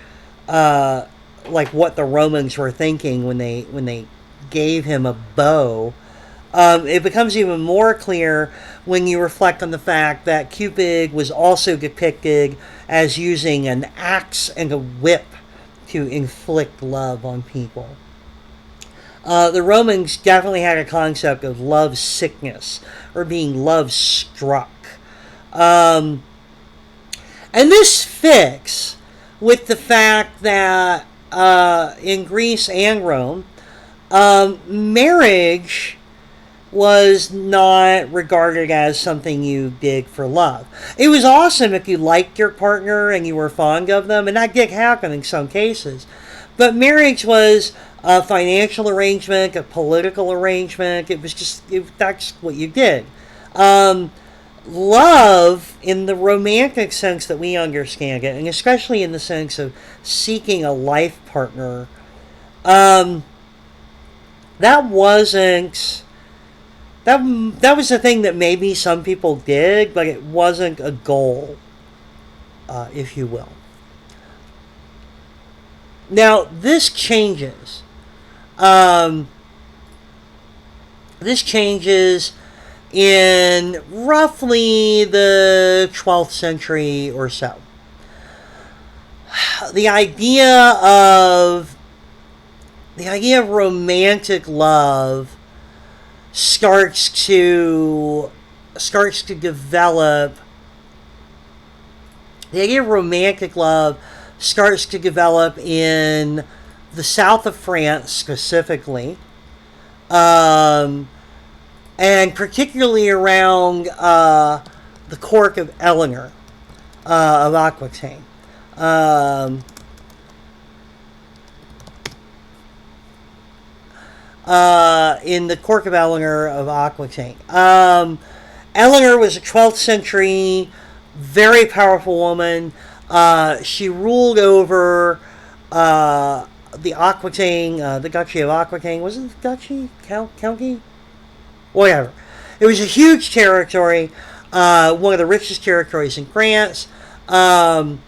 like what the Romans were thinking when they gave him a bow. It becomes even more clear when you reflect on the fact that Cupid was also depicted as using an axe and a whip to inflict love on people. The Romans definitely had a concept of love sickness, or being love struck. And this fits with the fact that in Greece and Rome, marriage was not regarded as something you did for love. It was awesome if you liked your partner and you were fond of them, and that did happen in some cases. But marriage was a financial arrangement, a political arrangement. That's what you did. Love, in the romantic sense that we understand it, and especially in the sense of seeking a life partner, that wasn't... That was the thing that maybe some people did, but it wasn't a goal, if you will. Now, this changes. This changes in roughly the 12th century or so. The idea of romantic love starts to develop. The idea of romantic love starts to develop in the south of France specifically, and particularly around the court of Eleanor of Aquitaine. In the court of Eleanor of Aquitaine. Eleanor was a 12th century, very powerful woman. She ruled over the Aquitaine, the Duchy of Aquitaine. Was it the Duchy? County? Whatever. It was a huge territory, one of the richest territories in France. And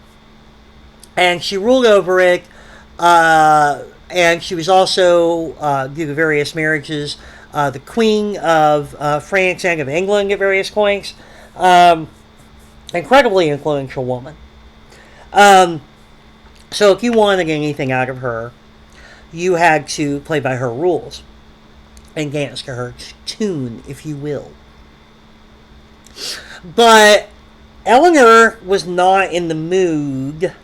she ruled over it. And she was also, due to various marriages, the Queen of France and of England at various points. Incredibly influential woman. So if you wanted anything out of her, you had to play by her rules and dance to her tune, if you will. But Eleanor was not in the mood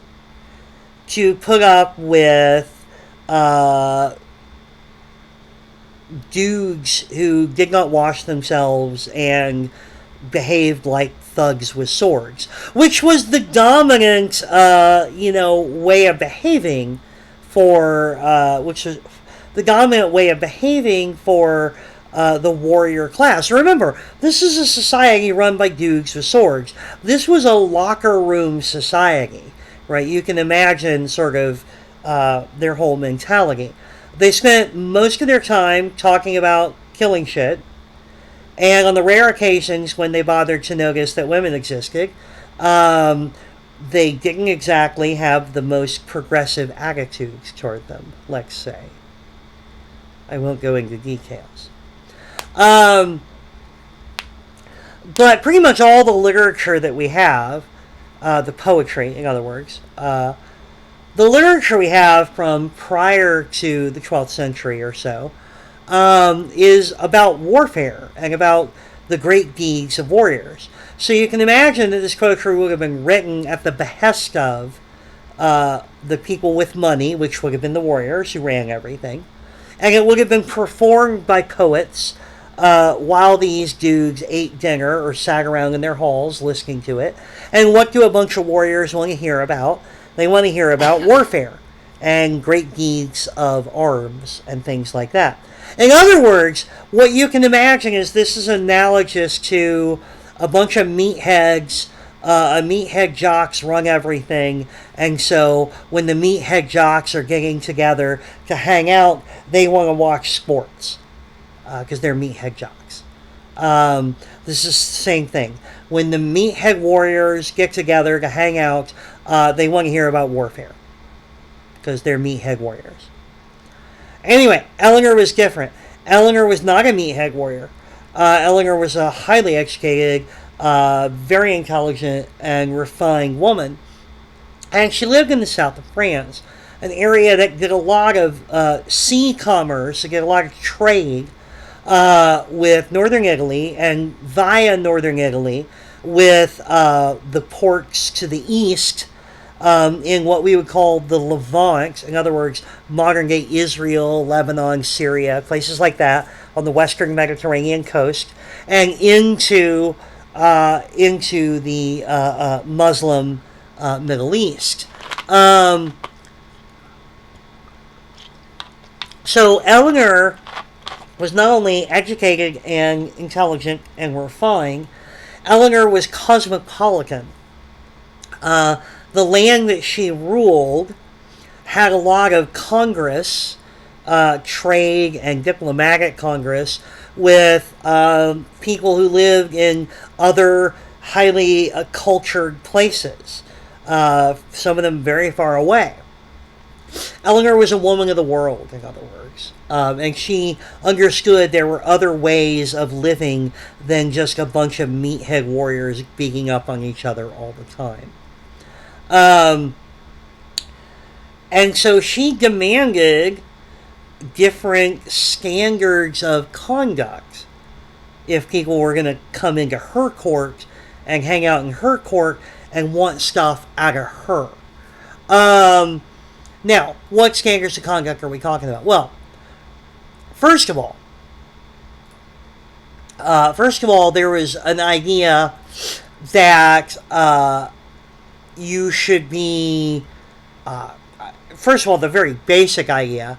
to put up with dudes who did not wash themselves and behaved like thugs with swords, which was the dominant, way of behaving for, the warrior class. Remember, this is a society run by dudes with swords. This was a locker room society, right? You can imagine sort of their whole mentality. They spent most of their time talking about killing shit, and on the rare occasions when they bothered to notice that women existed, they didn't exactly have the most progressive attitudes toward them, let's say. I won't go into details. But pretty much all the literature that we have, the poetry, in other words, the literature we have from prior to the 12th century or so, is about warfare and about the great deeds of warriors. So you can imagine that this poetry would have been written at the behest of the people with money, which would have been the warriors who ran everything. And it would have been performed by poets while these dudes ate dinner or sat around in their halls listening to it. And what do a bunch of warriors want to hear about? They want to hear about warfare and great deeds of arms and things like that. In other words, what you can imagine is this is analogous to a bunch of meatheads. Meathead jocks run everything, and so when the meathead jocks are getting together to hang out, they want to watch sports because they're meathead jocks. This is the same thing. When the meathead warriors get together to hang out, they want to hear about warfare because they're meathead warriors. Anyway, Eleanor was different. Eleanor was not a meathead warrior. Eleanor was a highly educated, very intelligent, and refined woman. And she lived in the south of France, an area that did a lot of sea commerce, did a lot of trade with northern Italy, and via northern Italy with the ports to the east, in what we would call the Levant, in other words, modern-day Israel, Lebanon, Syria, places like that on the western Mediterranean coast, and into the Muslim Middle East. So Eleanor was not only educated and intelligent and refined, Eleanor was cosmopolitan. The land that she ruled had a lot of congress, trade and diplomatic congress with people who lived in other highly cultured places, some of them very far away. Eleanor was a woman of the world, in other words, and she understood there were other ways of living than just a bunch of meathead warriors beating up on each other all the time. And so she demanded different standards of conduct if people were going to come into her court and hang out in her court and want stuff out of her. Now, what Skankers of conduct are we talking about? Well, first of all, there was an idea that you should be, first of all, the very basic idea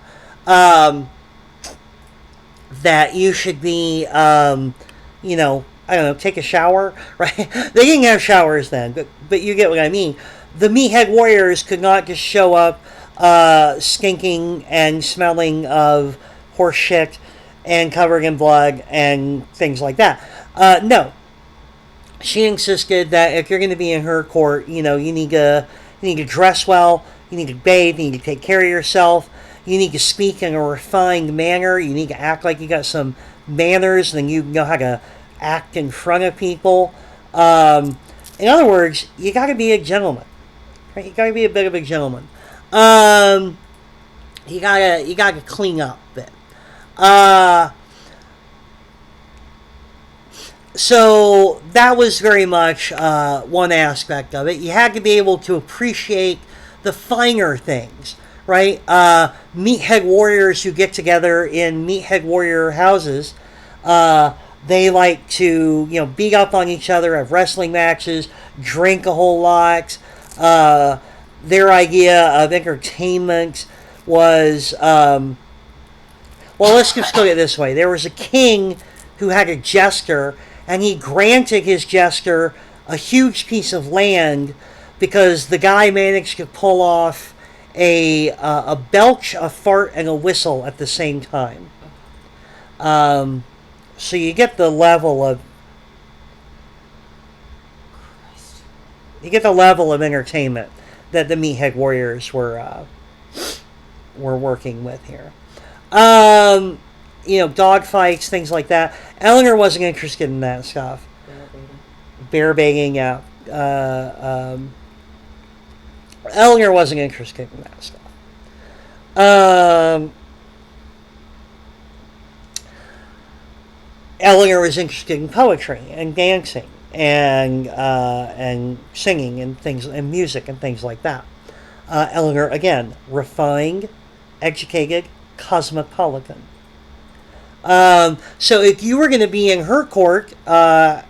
that you should be, I don't know, take a shower, right? They didn't have showers then, but you get what I mean. The Meathead Warriors could not just show up stinking and smelling of horse shit and covered in blood and things like that. No. She insisted that if you're going to be in her court, you need to dress well, you need to bathe, you need to take care of yourself, you need to speak in a refined manner, you need to act like you got some manners, and you know how to act in front of people. In other words, you got to be a gentleman. Right? You got to be a bit of a gentleman. You gotta clean up a bit. So that was very much one aspect of it. You had to be able to appreciate the finer things, right? Meathead warriors who get together in Meathead warrior houses, they like to, beat up on each other, have wrestling matches, drink a whole lot. Their idea of entertainment was, well, let's just look at it this way. There was a king who had a jester, and he granted his jester a huge piece of land because the guy managed to pull off a belch, a fart, and a whistle at the same time. So you get the level of entertainment that the Meathead Warriors were working with here. Dog fights, things like that. Eleanor wasn't interested in that stuff. Bear baiting, yeah. Eleanor wasn't interested in that stuff. Eleanor was interested in poetry and dancing and singing and things and music and things like that. Eleanor, again, refined, educated, cosmopolitan. So if you were going to be in her court,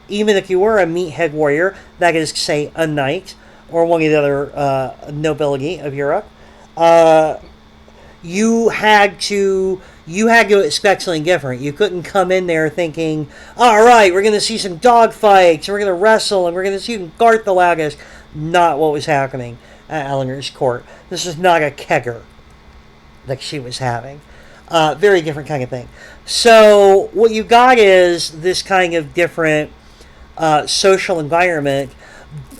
even if you were a Meathead warrior, that is, say, a knight or one of the other nobility of Europe, you had to expect something different. You couldn't come in there thinking, all right, we're going to see some dog fights, and we're going to wrestle, and we're going to see Garthalagus. Not what was happening at Eleanor's court. This was not a kegger that she was having. Very different kind of thing. So what you got is this kind of different social environment.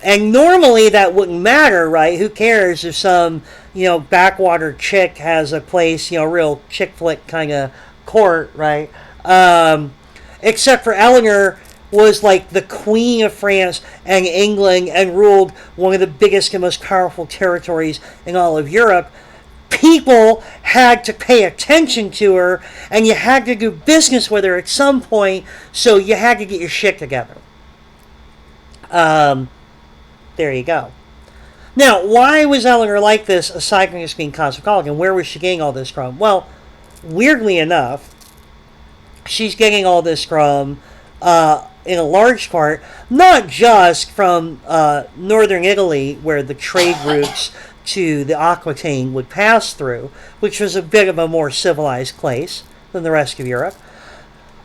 And normally that wouldn't matter, right? Who cares if some, backwater chick has a place, real chick flick kind of court, right? Except for Eleanor was like the Queen of France and England and ruled one of the biggest and most powerful territories in all of Europe. People had to pay attention to her, and you had to do business with her at some point, so you had to get your shit together. There you go. Now, why was Eleanor like this, aside from just being cosmopolitan? Where was she getting all this from? Well, weirdly enough, she's getting all this from, in a large part, not just from northern Italy, where the trade routes to the Aquitaine would pass through, which was a bit of a more civilized place than the rest of Europe.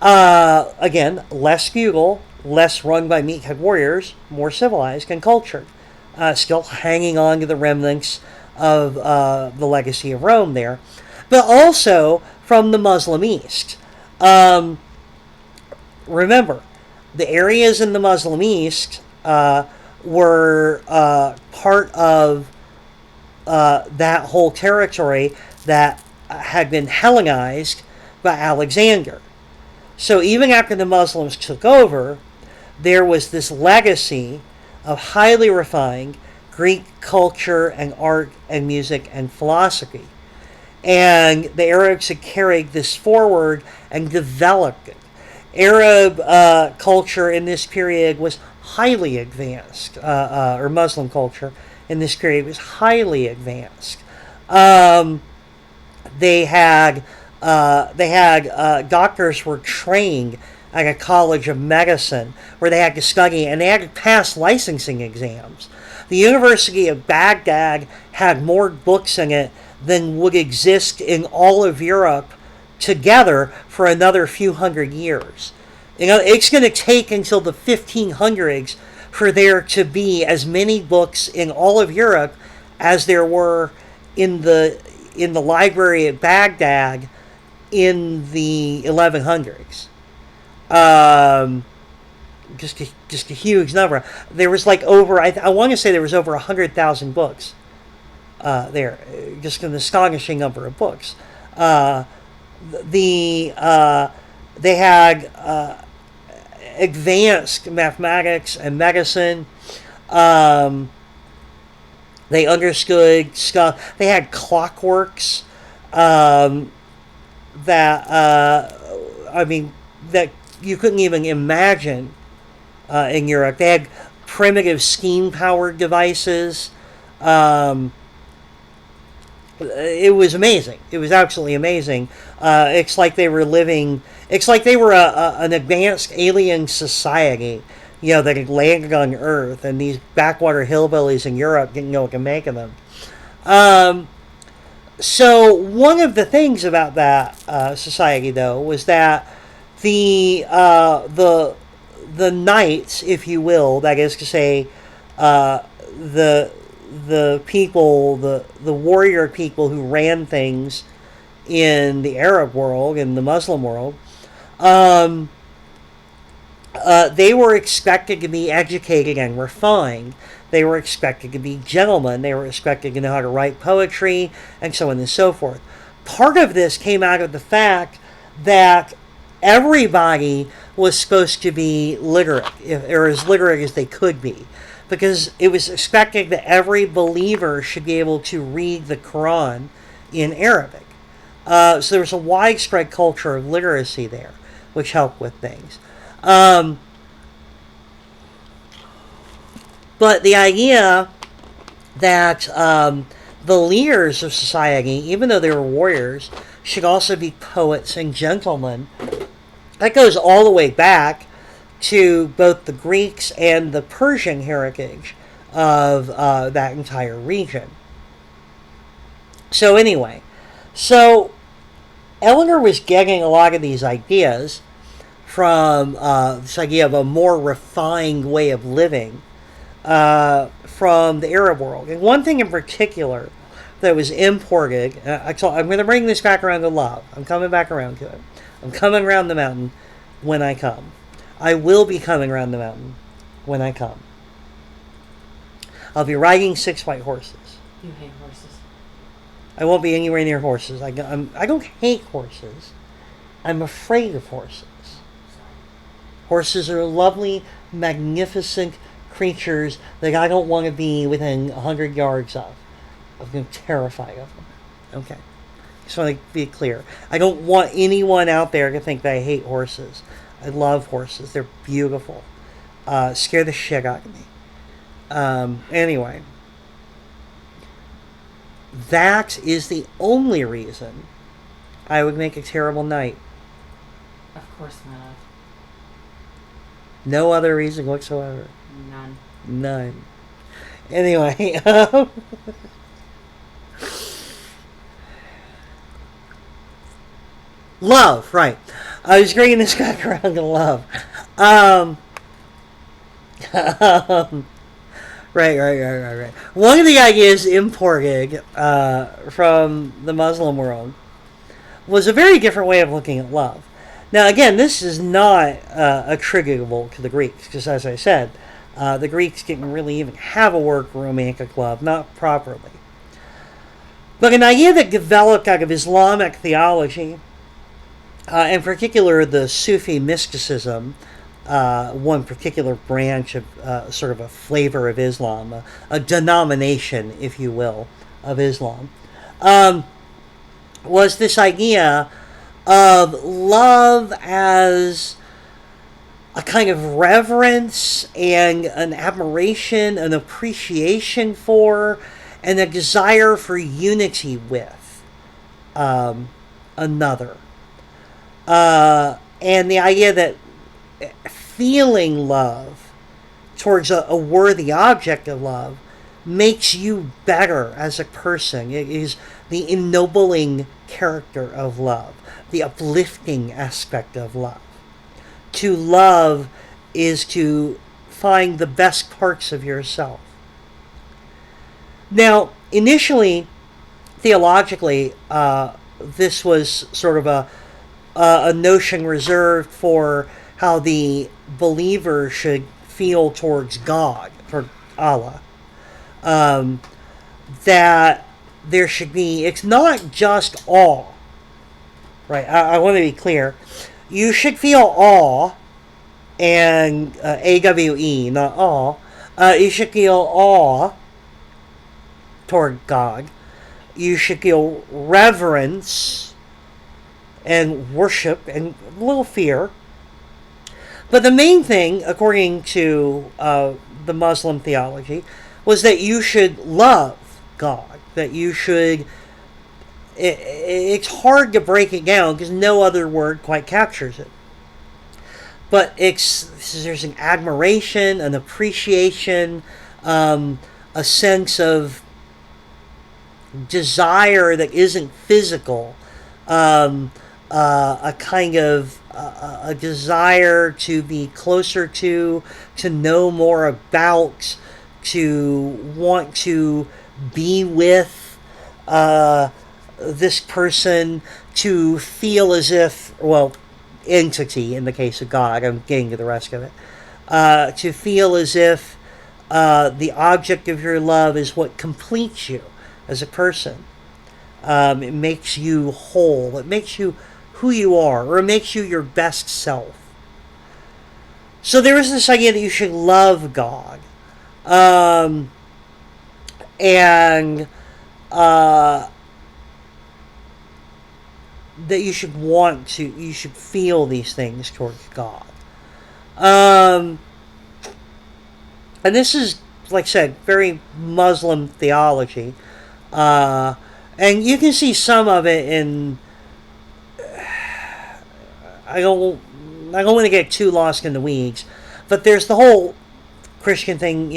Again, less feudal, less run by Meathead warriors, more civilized and cultured. Still hanging on to the remnants of the legacy of Rome there. But also from the Muslim East. Remember, the areas in the Muslim East were part of that whole territory that had been Hellenized by Alexander. So even after the Muslims took over, there was this legacy of highly refined Greek culture and art and music and philosophy. And the Arabs had carried this forward and developed it. Arab culture in this period was highly advanced, or Muslim culture in this period was highly advanced. Um, they had doctors were trained at a college of medicine where they had to study and they had to pass licensing exams. The University of Baghdad had more books in it than would exist in all of Europe together for another few hundred years. It's going to take until the 1500s for there to be as many books in all of Europe as there were in the library at Baghdad in the 1100s. Um, just a huge number. There was like over I want to say there was over 100,000 books there, just an astonishing number of books. Uh, they had advanced mathematics and medicine. Um, they understood stuff. They had clockworks um, that that you couldn't even imagine in Europe. They had primitive steam-powered devices. Um, it was amazing. It was absolutely amazing. It's like they were living. It's like they were an advanced alien society, that had landed on Earth, and these backwater hillbillies in Europe didn't know what to make of them. Um, so one of the things about that society, though, was that the knights, if you will, that is to say, the people, the warrior people who ran things in the Arab world, in the Muslim world, um, they were expected to be educated and refined. They were expected to be gentlemen. They were expected to know how to write poetry, and so on and so forth. Part of this came out of the fact that everybody was supposed to be literate, or as literate as they could be, because it was expected that every believer should be able to read the Quran in Arabic. So there was a widespread culture of literacy there, which helped with things. Um, but the idea that the leaders of society, even though they were warriors, should also be poets and gentlemen, that goes all the way back to both the Greeks and the Persian heritage of that entire region. So anyway, Eleanor was getting a lot of these ideas from this idea of a more refined way of living from the Arab world. And one thing in particular that was imported, I'm going to bring this back around to love. I'm coming back around to it. I'm coming around the mountain when I come. I will be coming around the mountain when I come. I'll be riding 6 white horses. You hate horses. I won't be anywhere near horses. I don't hate horses. I'm afraid of horses. Horses are lovely, magnificent creatures that I don't want to be within 100 yards of. I'm terrified of them. Okay. Just want to be clear. I don't want anyone out there to think that I hate horses. I love horses. They're beautiful. Scare the shit out of me. Anyway. That is the only reason I would make a terrible knight. Of course not. No other reason whatsoever. None. Anyway, love, right. I was bringing this back around to love. Right. One of the ideas imported from the Muslim world was a very different way of looking at love. Now, again, this is not attributable to the Greeks, because as I said, the Greeks didn't really even have a word for romantic love, not properly. But an idea that developed out of Islamic theology, in particular the Sufi mysticism, one particular branch of sort of a flavor of Islam, a denomination, if you will, of Islam, was this idea of love as a kind of reverence and an admiration, an appreciation for, and a desire for unity with another. And the idea that feeling love towards a worthy object of love makes you better as a person. It is the ennobling character of love, the uplifting aspect of love. To love is to find the best parts of yourself. Now, initially, theologically, this was sort of a notion reserved for how the believer should feel towards God, for Allah. That there should be, it's not just awe, right? I want to be clear. You should feel awe, and A-W-E, not awe. You should feel awe toward God. You should feel reverence and worship and a little fear. But the main thing, according to the Muslim theology, was that you should love God. That you should... It's hard to break it down because no other word quite captures it. But there's an admiration, an appreciation, a sense of desire that isn't physical, a kind of a desire to be closer to know more about, to want to be with this person, to feel as if, well, entity in the case of God, I'm getting to the rest of it, to feel as if the object of your love is what completes you as a person. It makes you whole. It makes you who you are, or it makes you your best self. So there is this idea that you should love God. And that you should you should feel these things towards God. And this is, like I said, very Muslim theology. And you can see some of it in... I don't want to get too lost in the weeds, but there's the whole Christian thing,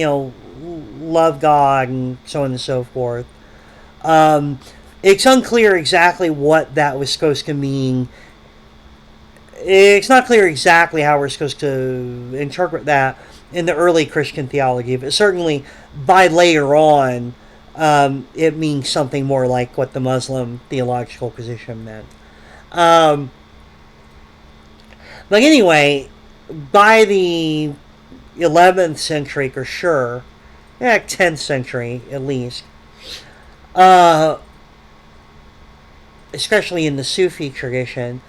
love God and so on and so forth. It's unclear exactly what that was supposed to mean. It's not clear exactly how we're supposed to interpret that in the early Christian theology, but certainly by later on, it means something more like what the Muslim theological position meant. But anyway, by the 11th century, for sure, 10th century at least, especially in the Sufi tradition,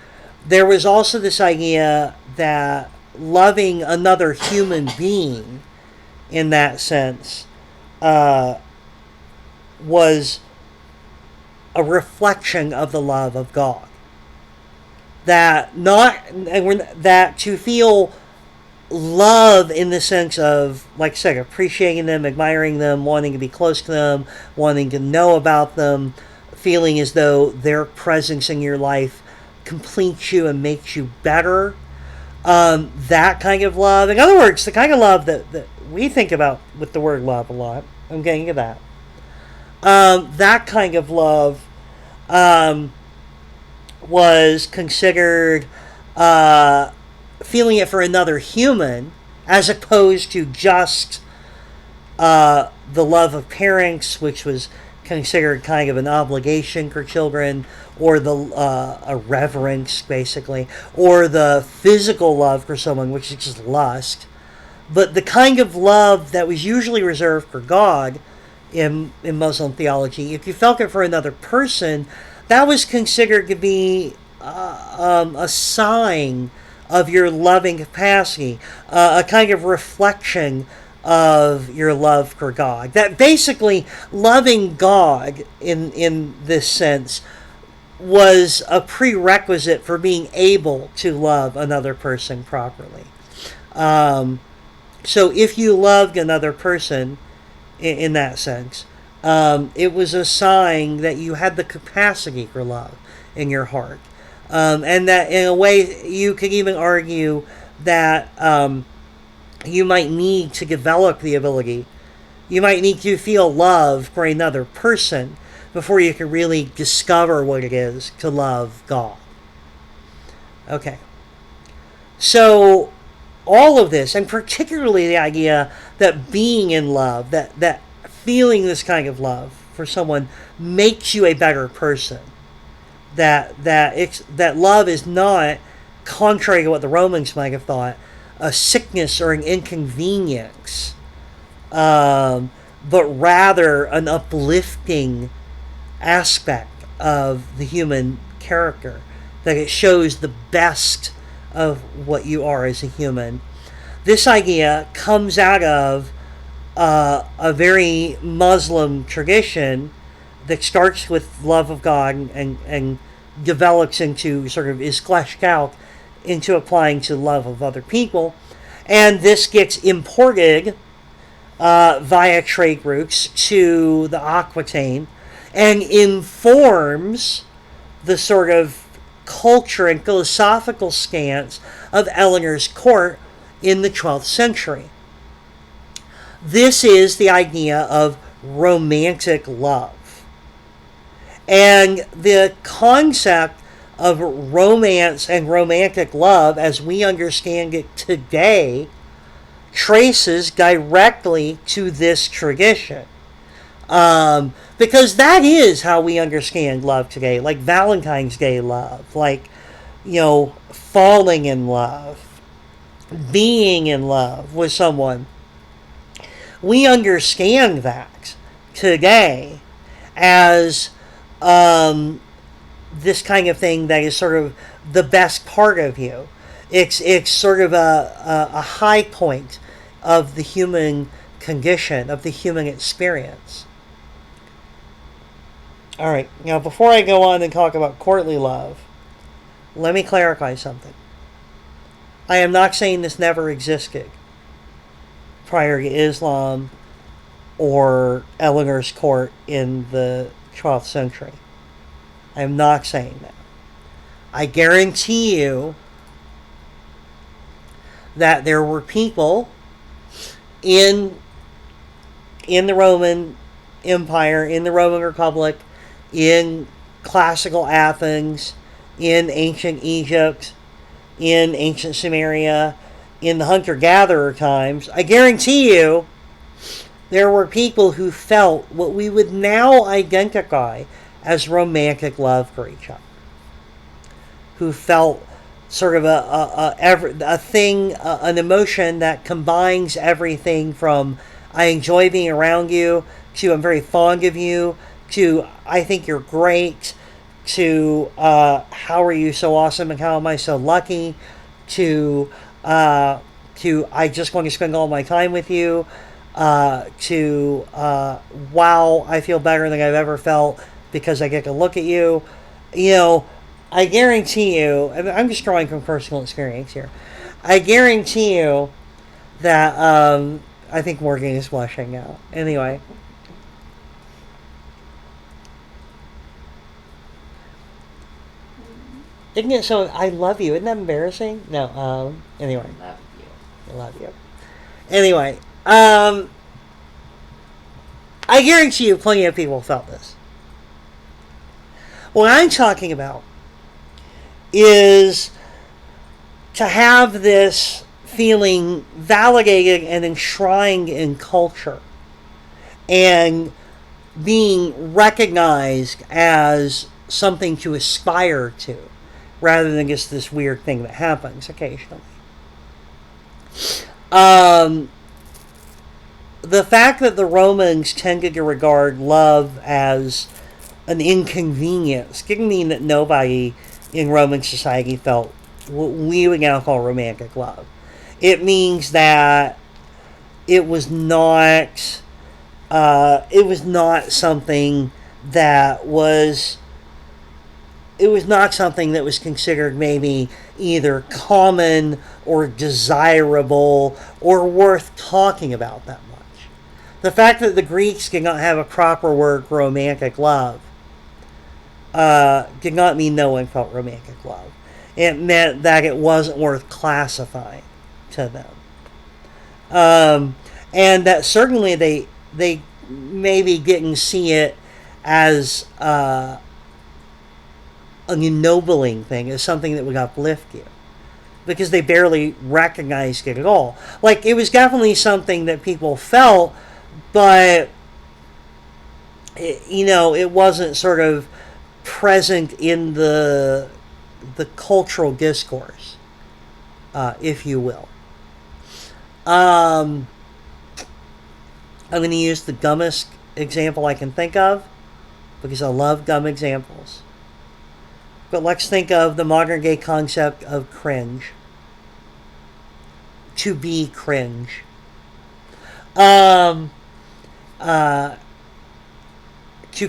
there was also this idea that loving another human being, in that sense, was a reflection of the love of God. That to feel love in the sense of, like I said, appreciating them, admiring them, wanting to be close to them, wanting to know about them, feeling as though their presence in your life completes you and makes you better. That kind of love. In other words, the kind of love that we think about with the word love a lot. I'm getting to that. That kind of love was considered feeling it for another human, as opposed to just the love of parents, which was considered kind of an obligation for children, or a reverence, basically, or the physical love for someone, which is just lust. But the kind of love that was usually reserved for God in Muslim theology, if you felt it for another person, that was considered to be a sign of your loving capacity, a kind of reflection of your love for God. That basically loving God in this sense was a prerequisite for being able to love another person properly. So if you loved another person in that sense, it was a sign that you had the capacity for love in your heart. And that in a way, you could even argue that you might need to develop the ability. You might need to feel love for another person before you can really discover what it is to love God. Okay. So, all of this, and particularly the idea that being in love, that feeling this kind of love for someone makes you a better person. That love is not, contrary to what the Romans might have thought, a sickness or an inconvenience, but rather an uplifting aspect of the human character. That it shows the best of what you are as a human. This idea comes out of a very Muslim tradition that starts with love of God and develops into sort of is fleshed out into applying to love of other people. And this gets imported via trade routes to the Aquitaine and informs the sort of culture and philosophical stance of Eleanor's court in the 12th century. This is the idea of romantic love. And the concept of romance and romantic love, as we understand it today, traces directly to this tradition. Because that is how we understand love today, like Valentine's Day love, like, falling in love, being in love with someone. We understand that today as this kind of thing that is sort of the best part of you. It's sort of a high point of the human condition, of the human experience. All right, now before I go on and talk about courtly love, let me clarify something. I am not saying this never existed prior to Islam or Eleanor's court in the 12th century. I am not saying that. I guarantee you that there were people in the Roman Empire, in the Roman Republic, in classical Athens, in ancient Egypt, in ancient Samaria, in the hunter-gatherer times. I guarantee you there were people who felt what we would now identify as romantic love for each other. Who felt sort of a thing, an emotion that combines everything from I enjoy being around you, to I'm very fond of you, to I think you're great, to how are you so awesome and how am I so lucky, to I just want to spend all my time with you, to wow, I feel better than I've ever felt because I get to look at you. I guarantee you, I'm just drawing from personal experience here, I guarantee you that I think Morgan is blushing now. Anyway. Isn't it so? I love you. Isn't that embarrassing? No. Anyway. Love you. I love you. Anyway. I guarantee you plenty of people felt this. What I'm talking about is to have this feeling validated and enshrined in culture and being recognized as something to aspire to, rather than just this weird thing that happens occasionally. The fact that the Romans tended to regard love as an inconvenience didn't mean that nobody in Roman society felt what we would now call romantic love. It means that it was not something that was it was not something that was considered maybe either common or desirable or worth talking about that much. The fact that the Greeks did not have a proper word for romantic love did not mean no one felt romantic love. It meant that it wasn't worth classifying to them. And that certainly they maybe didn't see it as an ennobling thing, as something that would uplift you, because they barely recognized it at all. Like, it was definitely something that people felt, but it wasn't sort of present in the cultural discourse, if you will. I'm going to use the dumbest example I can think of, because I love dumb examples. But let's think of the modern day concept of cringe. To be cringe. To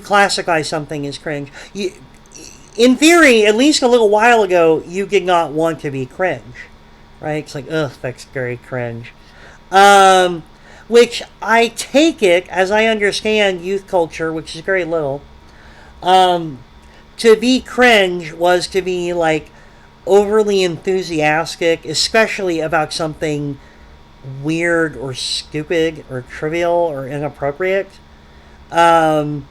classify something as cringe. In theory, at least a little while ago, you did not want to be cringe. Right? It's like, ugh, that's very cringe. Which I take it, as I understand youth culture, which is very little, to be cringe was to be like overly enthusiastic, especially about something weird or stupid or trivial or inappropriate. Like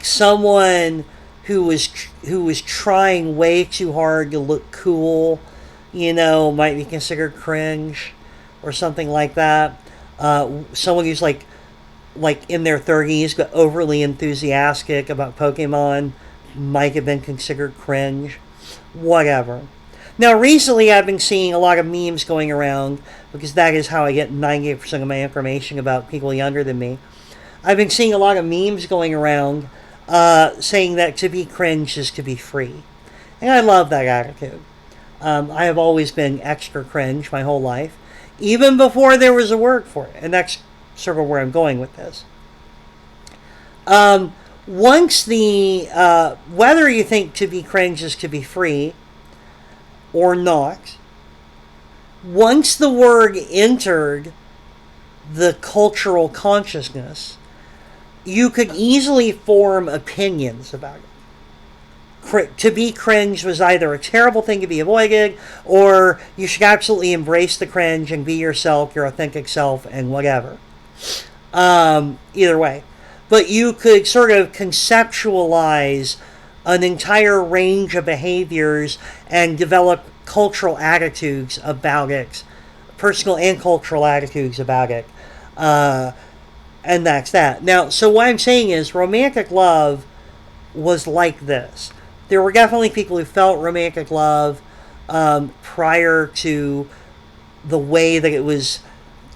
someone who was trying way too hard to look cool, might be considered cringe or something like that. Someone who's like in their 30s but overly enthusiastic about Pokemon might have been considered cringe. Whatever. Now, recently I've been seeing a lot of memes going around, because that is how I get 98% of my information about people younger than me. I've been seeing a lot of memes going around saying that to be cringe is to be free. And I love that attitude. I have always been extra cringe my whole life, even before there was a word for it. And that's sort of where I'm going with this. Once whether you think to be cringe is to be free or not, once the word entered the cultural consciousness, you could easily form opinions about it. To be cringe was either a terrible thing to be avoided, or you should absolutely embrace the cringe and be yourself, your authentic self, and whatever. Either way. But you could sort of conceptualize an entire range of behaviors and develop cultural attitudes about it, personal and cultural attitudes about it. And that's that. Now, so what I'm saying is romantic love was like this. There were definitely people who felt romantic love prior to the way that it was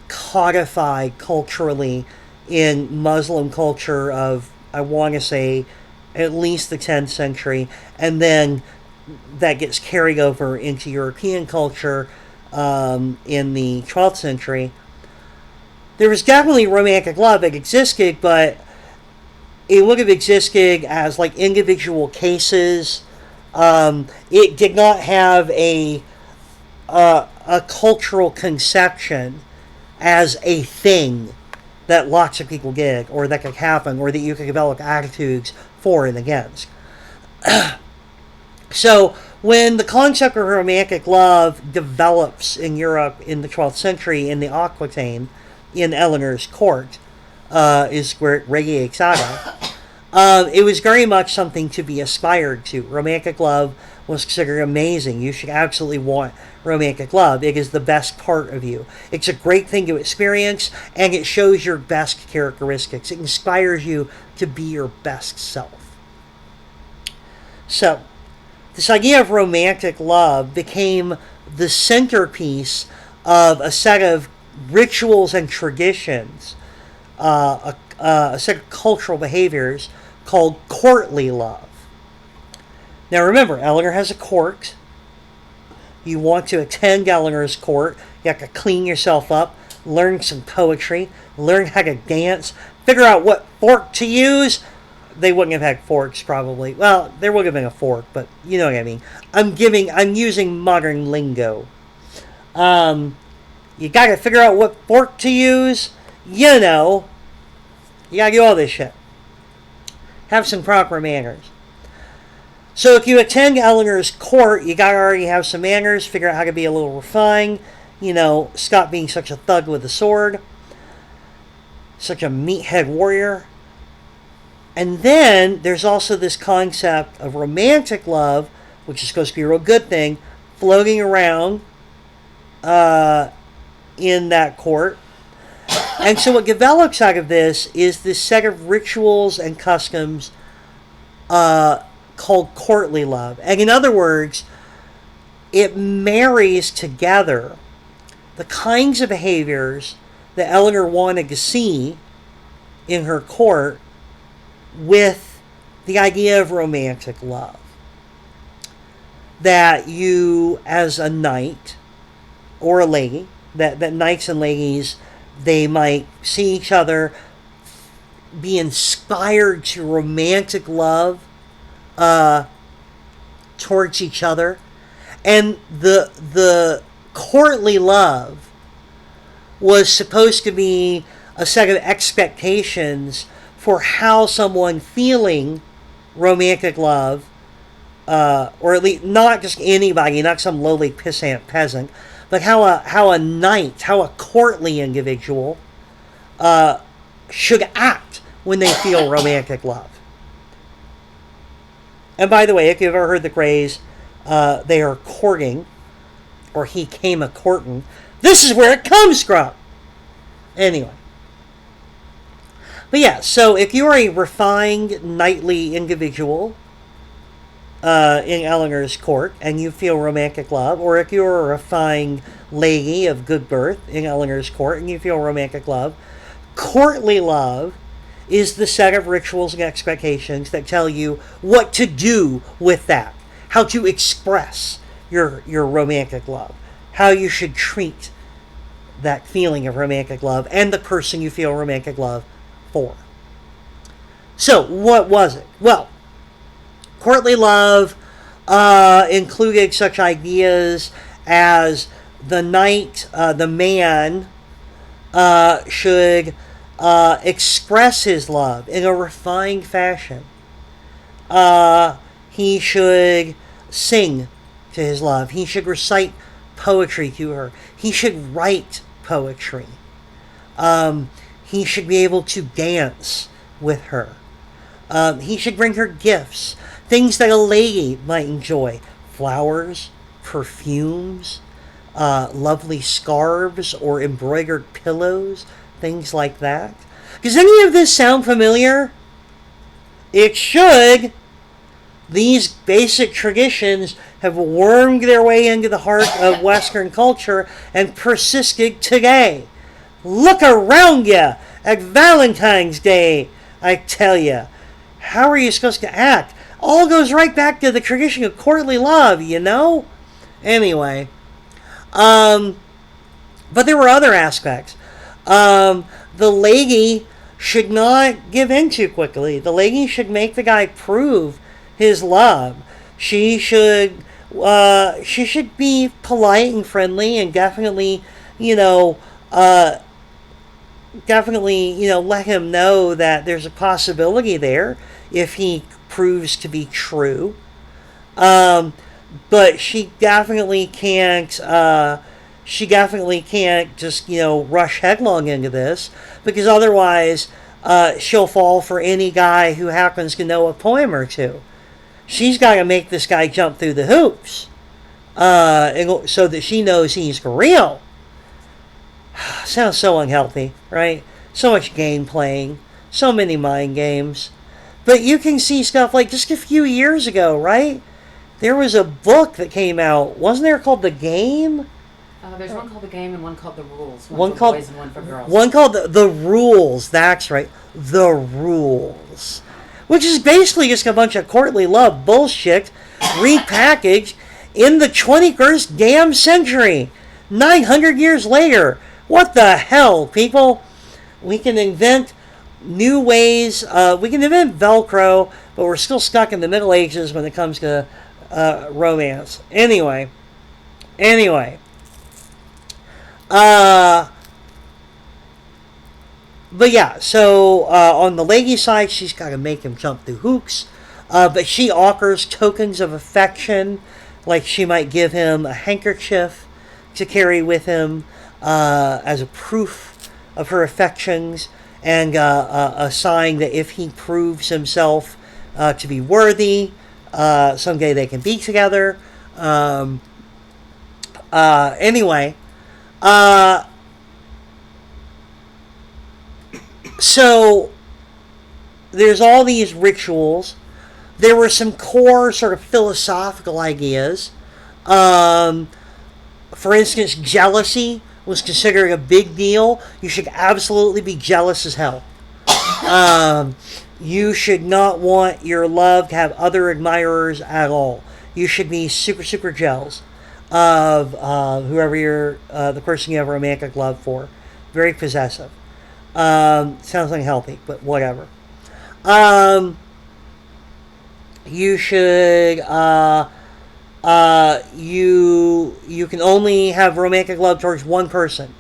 codified culturally in Muslim culture of, I want to say, at least the 10th century, and then that gets carried over into European culture in the 12th century. There was definitely romantic love that existed, but it would have existed as like individual cases. It did not have a cultural conception as a thing that lots of people did, or that could happen, or that you could develop attitudes for and against. So when the concept of romantic love develops in Europe in the 12th century in the Aquitaine, in Eleanor's court, is where it radiates out of. It was very much something to be aspired to. Romantic love was considered amazing. You should absolutely want romantic love. It is the best part of you. It's a great thing to experience, and it shows your best characteristics. It inspires you to be your best self. So, this idea of romantic love became the centerpiece of a set of rituals and traditions, a set of cultural behaviors called courtly love. Now remember, Eleanor has a court. You want to attend Eleanor's court. You have to clean yourself up, learn some poetry, learn how to dance, figure out what fork to use. they wouldn't have had forks probably. Well, there would have been a fork, but you know what I mean. I'm using modern lingo. You gotta figure out what fork to use. You know, you gotta do all this shit. Have some proper manners. So if you attend Eleanor's court, you gotta already have some manners, figure out how to be a little refined. You know, stop being such a thug with a sword. Such a meathead warrior. And then there's also this concept of romantic love, which is supposed to be a real good thing, floating around in that court. And so what develops out of this is this set of rituals and customs called courtly love. And in other words, it marries together the kinds of behaviors that Eleanor wanted to see in her court with the idea of romantic love. That you, as a knight or a lady, that knights and ladies, they might see each other, be inspired to romantic love towards each other. And the courtly love was supposed to be a set of expectations for how someone feeling romantic love, or at least not just anybody, not some lowly pissant peasant, but how a knight, how a courtly individual should act when they feel romantic love. And by the way, if you've ever heard the phrase, they are courting, or he came a courting, this is where it comes from. Anyway. But yeah, so if you are a refined, knightly individual in Eleanor's court and you feel romantic love, or if you're a refined lady of good birth in Eleanor's court and you feel romantic love, courtly love is the set of rituals and expectations that tell you what to do with that, how to express your romantic love, how you should treat that feeling of romantic love and the person you feel romantic love for. So, what was it? Well, courtly love included such ideas as the knight, the man, should express his love in a refined fashion. He should sing to his love. He should recite poetry to her. He should write poetry. He should be able to dance with her. He should bring her gifts, things that a lady might enjoy. Flowers, perfumes, lovely scarves or embroidered pillows, things like that. Does any of this sound familiar? It should. These basic traditions have wormed their way into the heart of Western culture and persisted today. Look around you at Valentine's Day, I tell you. How are you supposed to act? All goes right back to the tradition of courtly love, you know? Anyway. But there were other aspects. The lady should not give in too quickly. The lady should make the guy prove his love. She should be polite and friendly and definitely, let him know that there's a possibility there if he proves to be true. But she definitely can't just, rush headlong into this, because otherwise she'll fall for any guy who happens to know a poem or two. She's got to make this guy jump through the hoops so that she knows he's real. Sounds so unhealthy, right? So much game playing, so many mind games. But you can see stuff like just a few years ago, right? There was a book that came out, wasn't there, called The Game? There's one called The Game and one called The Rules. One for boys and one for girls. One called The Rules, that's right. The Rules. Which is basically just a bunch of courtly love bullshit repackaged in the 21st damn century. 900 years later. What the hell, people? We can invent new ways. We can invent Velcro, but we're still stuck in the Middle Ages when it comes to romance. Anyway. But yeah, so on the lady side, she's got to make him jump through hoops. But she offers tokens of affection, like she might give him a handkerchief to carry with him as a proof of her affections, and a sign that if he proves himself to be worthy, someday they can be together. Anyway, so there's all these rituals. There were some core sort of philosophical ideas. For instance, jealousy was considered a big deal. You should absolutely be jealous as hell. You should not want your love to have other admirers at all. You should be super, super jealous of whoever the person you have romantic love for. Very possessive. Sounds unhealthy, but whatever. You should you can only have romantic love towards one person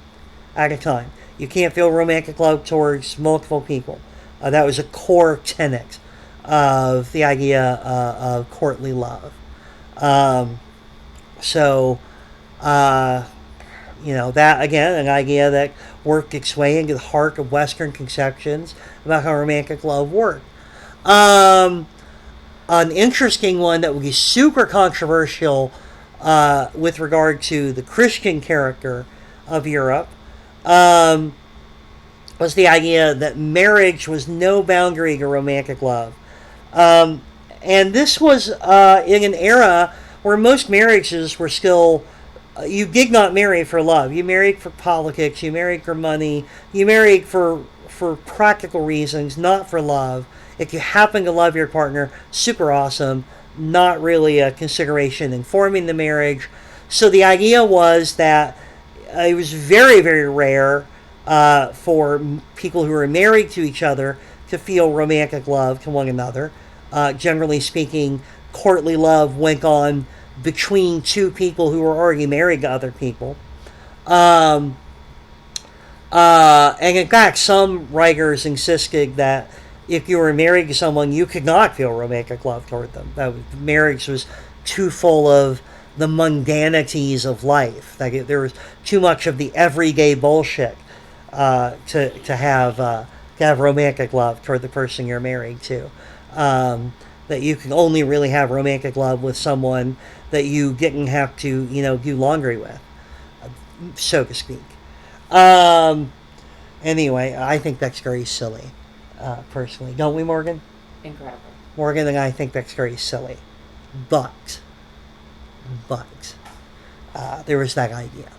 at a time. You can't feel romantic love towards multiple people. That was a core tenet of the idea of courtly love. So that again, an idea that worked its way into the heart of Western conceptions about how romantic love worked. An interesting one that would be super controversial with regard to the Christian character of Europe was the idea that marriage was no boundary to romantic love. And this was in an era where most marriages were still, you did not marry for love. You married for politics, you married for money, you married for practical reasons, not for love. If you happen to love your partner, super awesome, not really a consideration in forming the marriage. So the idea was that it was very, very rare for people who were married to each other to feel romantic love to one another. Generally speaking, courtly love went on between two people who were already married to other people. And in fact, some writers insisted that if you were married to someone, you could not feel romantic love toward them. That marriage was too full of the mundanities of life. Like there was too much of the everyday bullshit to have romantic love toward the person you're married to. That you can only really have romantic love with someone that you didn't have to, do laundry with, so to speak. Anyway, I think that's very silly. Personally, don't we, Morgan? Incredible. Morgan and I think that's very silly, but there was that idea.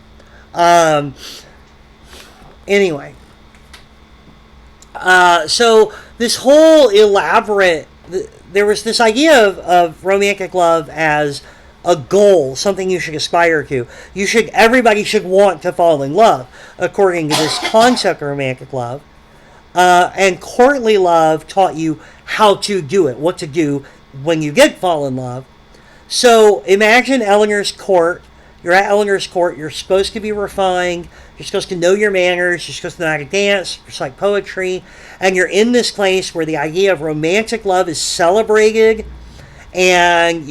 Anyway, so this whole elaborate, there was this idea of romantic love as a goal, something you should aspire to. Everybody should want to fall in love, according to this concept of romantic love. And courtly love taught you how to do it, what to do when you did fall in love. So imagine Eleanor's court. You're at Eleanor's court. You're supposed to be refined. You're supposed to know your manners. You're supposed to know how to dance, recite poetry. And you're in this place where the idea of romantic love is celebrated. And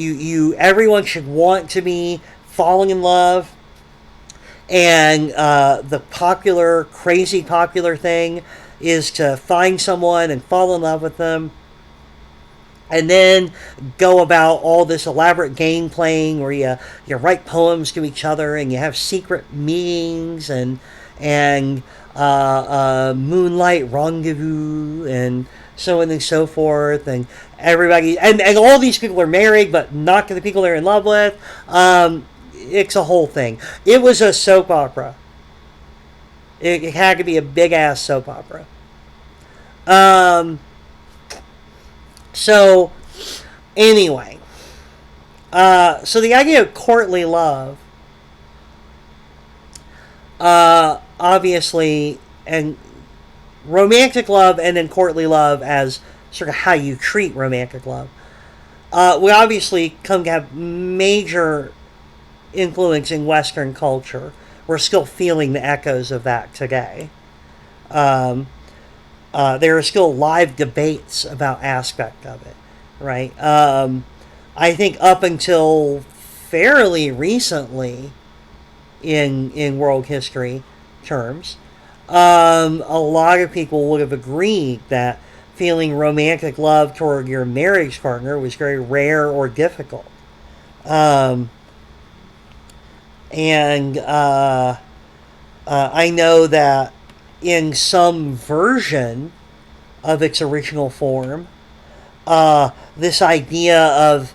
everyone should want to be falling in love. And the crazy popular thing is to find someone and fall in love with them, and then go about all this elaborate game playing where you write poems to each other and you have secret meetings and moonlight rendezvous and so on and so forth, and everybody and all these people are married but not to the people they're in love with. It's a whole thing. It was a soap opera. It had to be a big-ass soap opera. So, anyway. So the idea of courtly love, obviously, and romantic love and then courtly love as sort of how you treat romantic love. We obviously come to have major influence in Western culture. We're still feeling the echoes of that today. Um, there are still live debates about aspect of it, right? I think up until fairly recently in world history terms, a lot of people would have agreed that feeling romantic love toward your marriage partner was very rare or difficult. Um, and I know that in some version of its original form, this idea of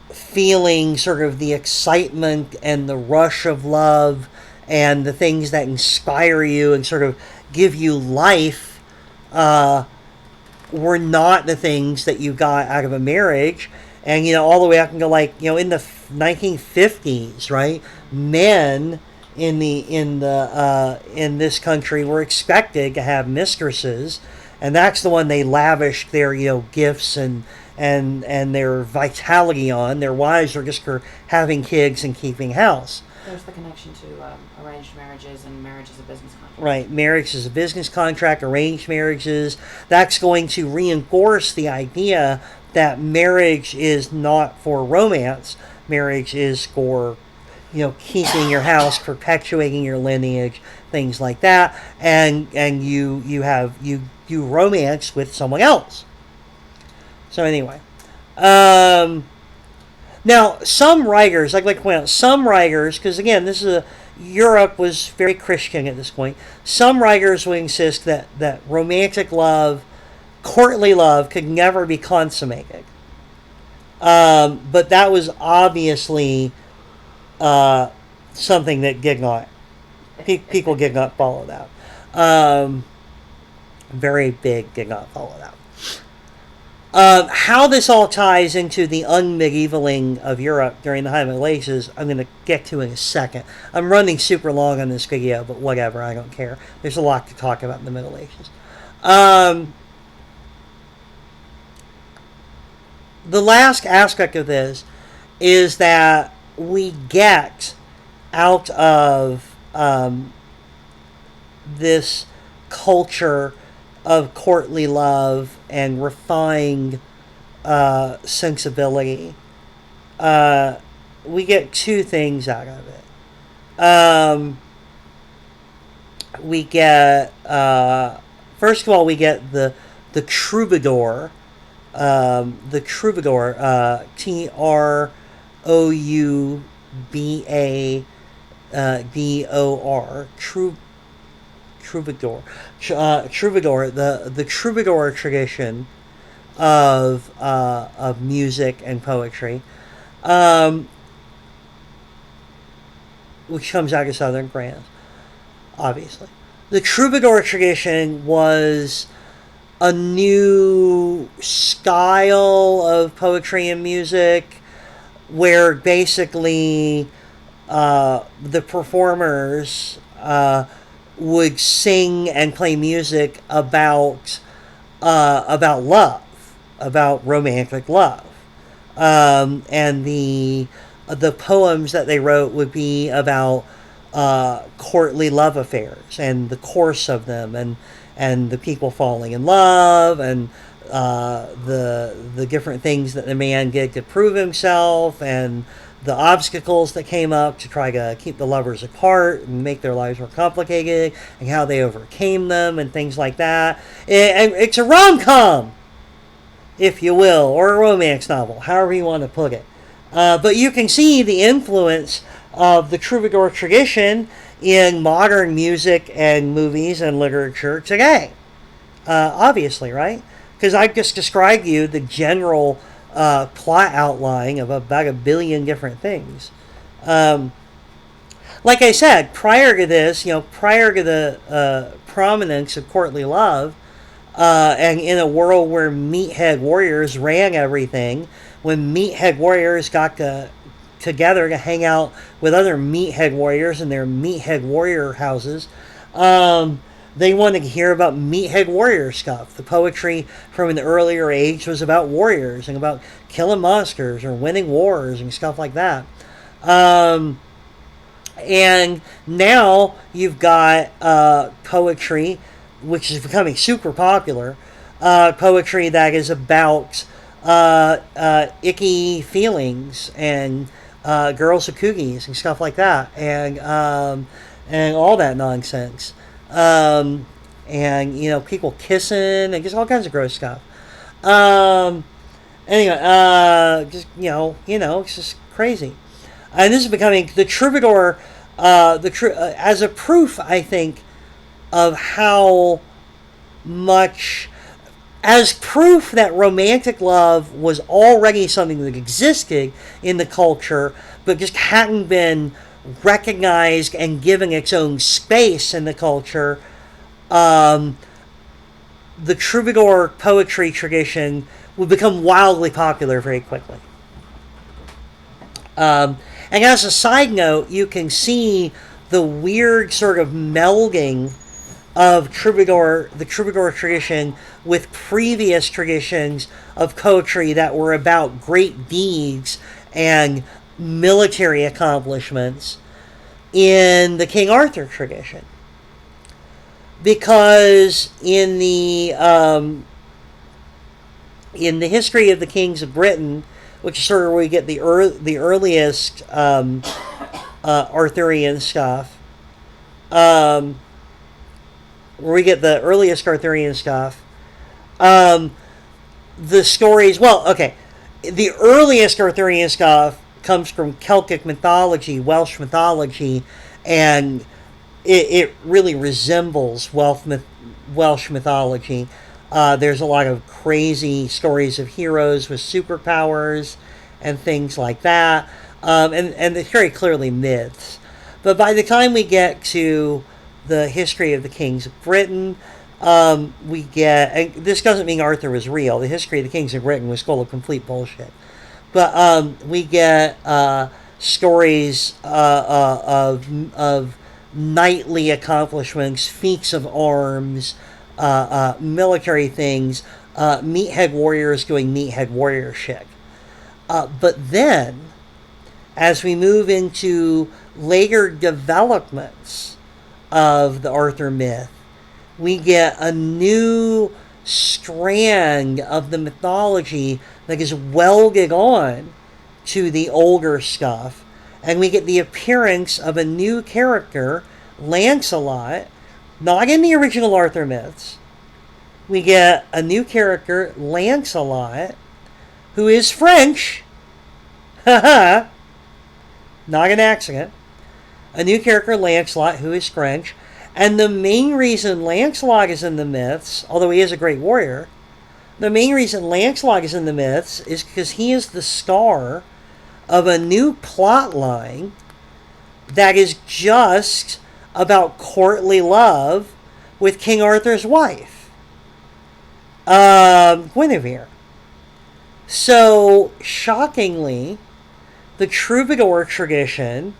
feeling sort of the excitement and the rush of love and the things that inspire you and sort of give you life uh, were not the things that you got out of a marriage. And, all the way up into in the 1950s, right? Men in this country were expected to have mistresses, and that's the one they lavished their gifts and their vitality on. Their wives were just for having kids and keeping house. There's the connection to arranged marriages and marriage as a business contract. Right, marriage is a business contract, arranged marriages. That's going to reinforce the idea that marriage is not for romance. Marriage is for, keeping your house, perpetuating your lineage, things like that. And you romance with someone else. So anyway, now some writers, I'd like to point out, some writers, because again, Europe was very Christian at this point. Some writers will insist that romantic love, courtly love, could never be consummated. But that was obviously something that did not, people did not follow that. Very big did not follow that. How this all ties into the unmedievaling of Europe during the High Middle Ages, I'm going to get to in a second. I'm running super long on this video, but whatever, I don't care. There's a lot to talk about in the Middle Ages. The last aspect of this is that we get out of this culture of courtly love and refined sensibility. We get two things out of it. We get, first of all, we get the troubadour. The troubadour, Troubador, troubadour, the troubadour tradition of music and poetry, which comes out of southern France, obviously. The troubadour tradition was a new style of poetry and music where basically the performers would sing and play music about love, about romantic love, and the poems that they wrote would be about courtly love affairs and the course of them, and the people falling in love, and the different things that the man did to prove himself, and the obstacles that came up to try to keep the lovers apart and make their lives more complicated, and how they overcame them, and things like that. And it's a rom-com, if you will, or a romance novel, however you want to put it. But you can see the influence of the troubadour tradition in modern music and movies and literature today. Obviously, right? Because I've just described you the general plot outline of about 1 billion different things. Like I said, prior to this, prior to the prominence of courtly love, and in a world where meathead warriors ran everything, when meathead warriors got together to hang out with other meathead warriors in their meathead warrior houses, They wanted to hear about meathead warrior stuff. The poetry from an earlier age was about warriors and about killing monsters or winning wars and stuff like that. And now you've got poetry, which is becoming super popular. Poetry that is about icky feelings and girls with cookies and stuff like that, and all that nonsense. And people kissing and just all kinds of gross stuff. Anyway, it's just crazy. And this is becoming the troubadour, as a proof, I think, of how much, as proof that romantic love was already something that existed in the culture, but just hadn't been recognized and given its own space in the culture. The troubadour poetry tradition would become wildly popular very quickly. And as a side note, you can see the weird sort of melding of the troubadour tradition with previous traditions of poetry that were about great deeds and military accomplishments in the King Arthur tradition. Because in the history of the kings of Britain, which is sort of where we get the earliest Arthurian stuff, the stories, the earliest Arthurian stuff comes from Celtic mythology, Welsh mythology, and it really resembles Welsh mythology. There's a lot of crazy stories of heroes with superpowers and things like that. And they're very clearly myths. But by the time we get to the history of the kings of Britain, we get, and this doesn't mean Arthur was real. The history of the kings of Britain was full of complete bullshit. But we get stories of knightly accomplishments, feats of arms, military things, meathead warriors doing meathead warrior shit. But then, as we move into later developments of the Arthur myth, we get a new strand of the mythology that is welded on to the older stuff, and we get the appearance of a new character, Lancelot, not in the original Arthur myths. We get a new character, Lancelot, who is French. Haha. Not an accident. A new character, Lancelot, who is French. And the main reason Lancelot is in the myths, although he is a great warrior, the main reason Lancelot is in the myths is because he is the star of a new plot line that is just about courtly love with King Arthur's wife, Guinevere. So, shockingly, the troubadour tradition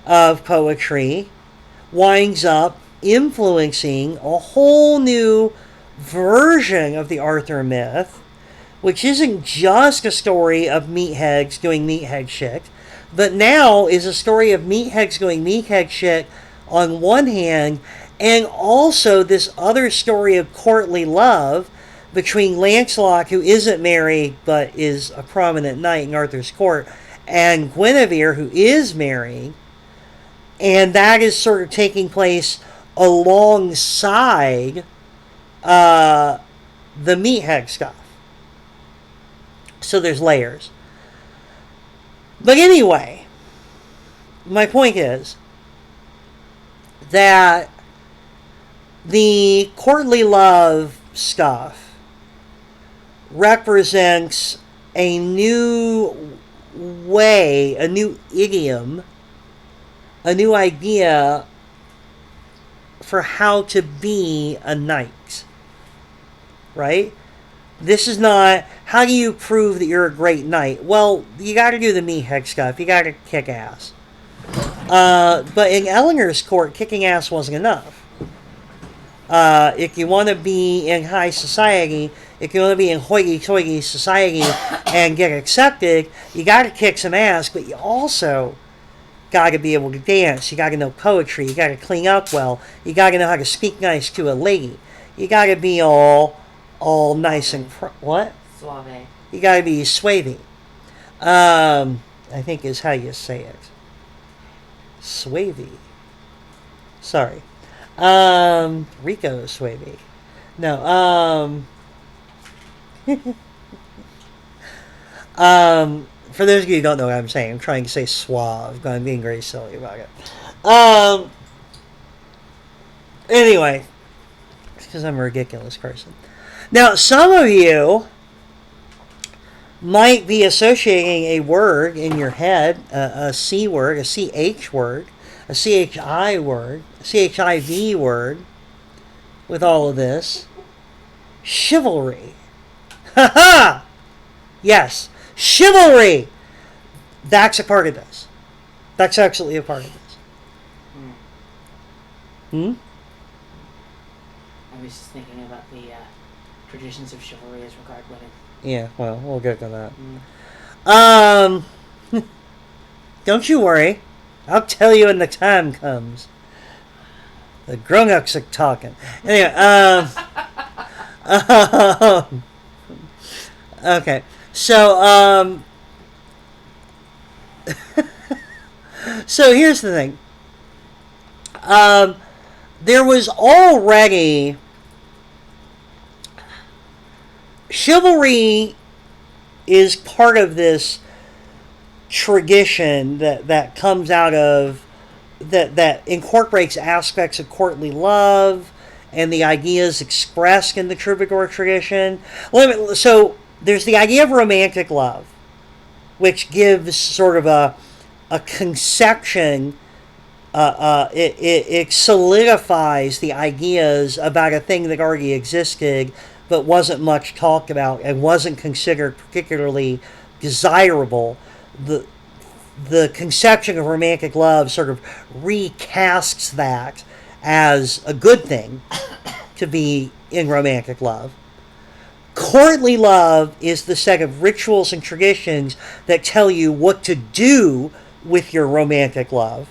of poetry winds up influencing a whole new version of the Arthur myth, which isn't just a story of meatheads doing meathead shit, but now is a story of meatheads doing meathead shit on one hand, and also this other story of courtly love between Lancelot, who isn't married but is a prominent knight in Arthur's court, and Guinevere, who is married, and that is sort of taking place alongside the meathead stuff. So there's layers. But anyway, my point is that the courtly love stuff represents a new way, a new idiom, a new idea for how to be a knight. Right? This is not, how do you prove that you're a great knight? Well, you got to do the meathead stuff. You got to kick ass. But in Eleanor's court, kicking ass wasn't enough. If you want to be in high society, if you want to be in hoity-toity society and get accepted, you got to kick some ass, but you also got to be able to dance. You got to know poetry. You got to clean up well. You got to know how to speak nice to a lady. You got to be all nice and what? Suave. You got to be suave. I think is how you say it. Suave. Sorry. Rico Suave. No. For those of you who don't know what I'm saying, I'm trying to say suave, but I'm being very silly about it. Anyway, because I'm a ridiculous person. Now, some of you might be associating a word in your head, a C word, a CH word, a CHI word, a CHIV word, with all of this. Chivalry. Ha ha! Yes, chivalry! That's a part of this. That's absolutely a part of this. Hmm? I was just thinking about the traditions of chivalry as regard women. Yeah, well, we'll get to that. Don't you worry. I'll tell you when the time comes. The grown-ups are talking. Anyway, okay. So, so here's the thing. There was already chivalry is part of this tradition that comes out of that incorporates aspects of courtly love and the ideas expressed in the troubadour tradition. So there's the idea of romantic love, which gives sort of a conception. It solidifies the ideas about a thing that already existed but wasn't much talked about and wasn't considered particularly desirable. The conception of romantic love sort of recasts that as a good thing to be in romantic love. Courtly love is the set of rituals and traditions that tell you what to do with your romantic love,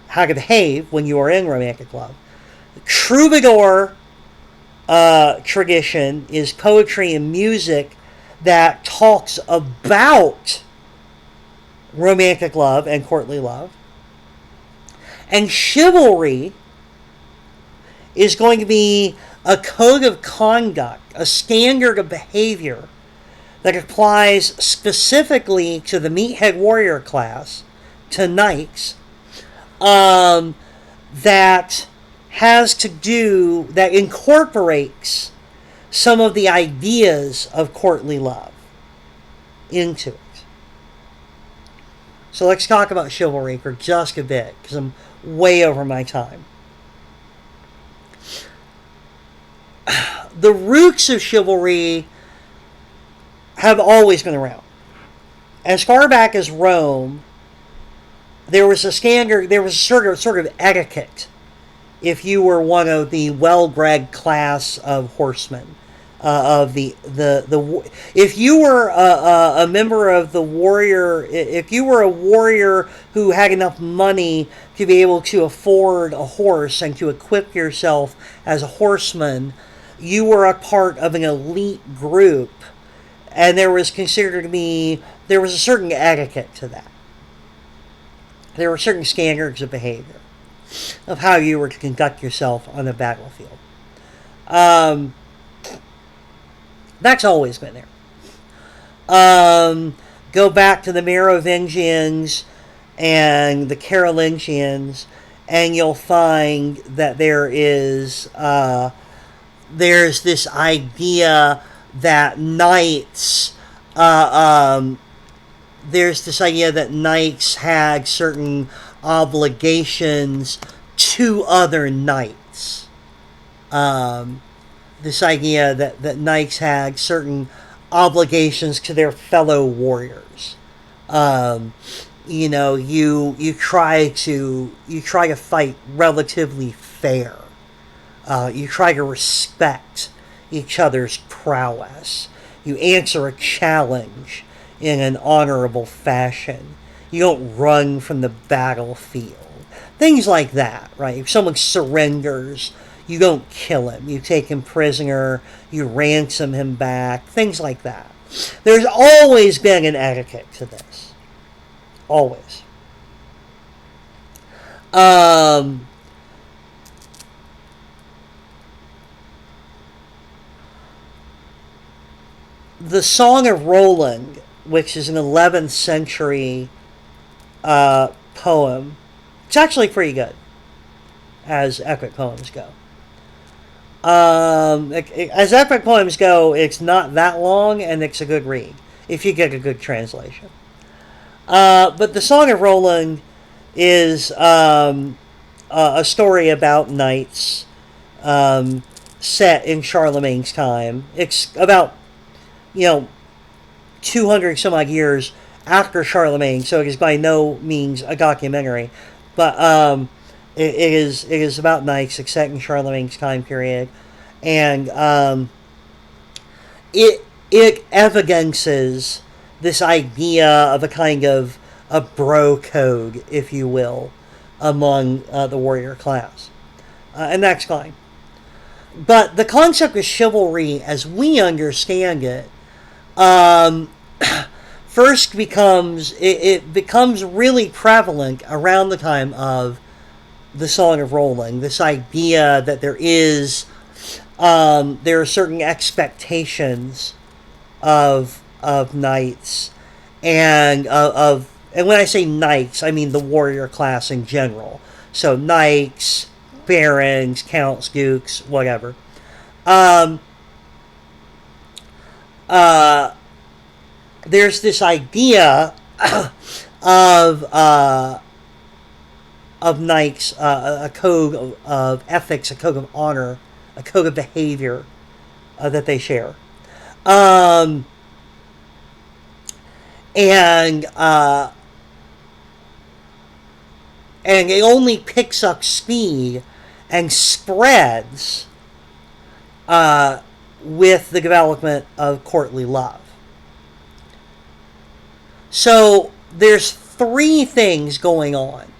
how to behave when you are in romantic love. The troubadour tradition is poetry and music that talks about romantic love and courtly love. And chivalry is going to be a code of conduct, a standard of behavior that applies specifically to the meathead warrior class, to knights, that has to do, that incorporates some of the ideas of courtly love into it. So let's talk about chivalry for just a bit, because I'm way over my time. The roots of chivalry have always been around. As far back as Rome, there was a standard, there was a sort of etiquette if you were one of the well-bred class of horsemen. If you were a member of the warrior, if you were a warrior who had enough money to be able to afford a horse and to equip yourself as a horseman, you were a part of an elite group, and there was considered to be, there was a certain etiquette to that. There were certain standards of behavior of how you were to conduct yourself on the battlefield. That's always been there. Go back to the Merovingians and the Carolingians, and you'll find that there's this idea that knights had certain obligations to other knights. This idea that knights had certain obligations to their fellow warriors. You try to fight relatively fair You try to respect each other's prowess. You answer a challenge in an honorable fashion. You don't run from the battlefield. Things like that, right? If someone surrenders, you don't kill him. You take him prisoner. You ransom him back. Things like that. There's always been an etiquette to this. Always. The Song of Roland, which is an 11th century poem, it's actually pretty good as epic poems go. As epic poems go, it's not that long and it's a good read if you get a good translation. But the Song of Roland is a story about knights set in Charlemagne's time. It's about 200 some odd years after Charlemagne, so it is by no means a documentary, but it is about knights. It's set in Charlemagne's time period, and it evidences this idea of a kind of a bro code, if you will, among the warrior class, and that's fine. But the concept of chivalry, as we understand it, first becomes really prevalent around the time of the Song of Roland. This idea that there are certain expectations of knights and and when I say knights, I mean the warrior class in general. So knights, barons, counts, dukes, whatever. There's this idea of knights, a code of ethics, a code of honor, a code of behavior that they share, and it only picks up speed and spreads with the development of courtly love. So there's three things going on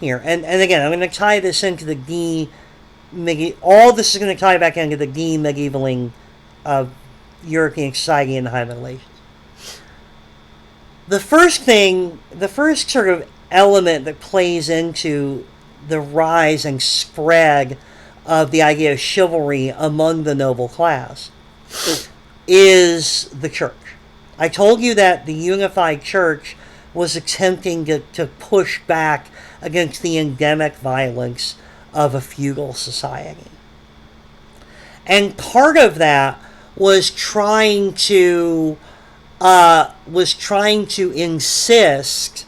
here. And again, I'm going to tie this into the all this is going to tie back into the de-medievaling of European society in the High Middle Ages. The first sort of element that plays into the rise and spread of the idea of chivalry among the noble class is the church. I told you that the unified church was attempting to push back against the endemic violence of a feudal society. And part of that was trying to insist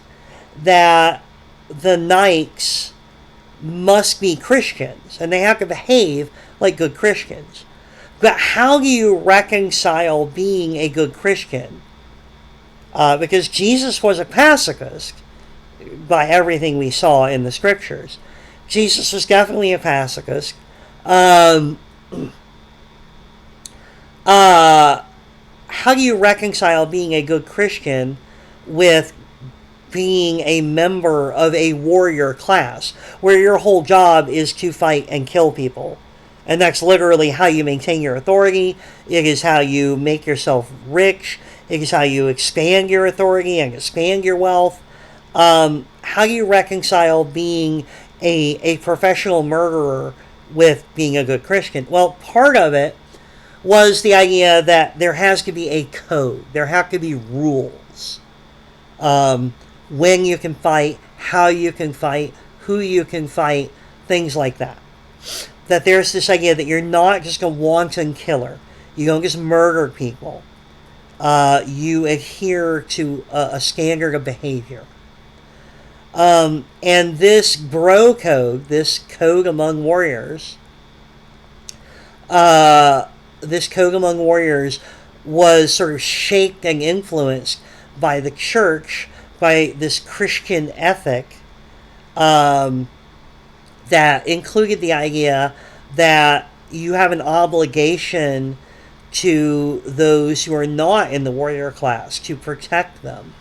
that the knights must be Christians and they have to behave like good Christians. But how do you reconcile being a good Christian? Because Jesus was a pacifist by everything we saw in the scriptures. Jesus was definitely a pacifist. How do you reconcile being a good Christian with being a member of a warrior class where your whole job is to fight and kill people? And that's literally how you maintain your authority. It is how you make yourself rich. It is how you expand your authority and expand your wealth. How do you reconcile being a professional murderer with being a good Christian? Well, part of it was the idea that there has to be a code. There have to be rules. When you can fight, how you can fight, who you can fight, things like that. That there's this idea that you're not just a wanton killer. You don't just murder people. You adhere to a standard of behavior. And this bro code, this code among warriors, was sort of shaped and influenced by the church, by this Christian ethic, that included the idea that you have an obligation to those who are not in the warrior class to protect them.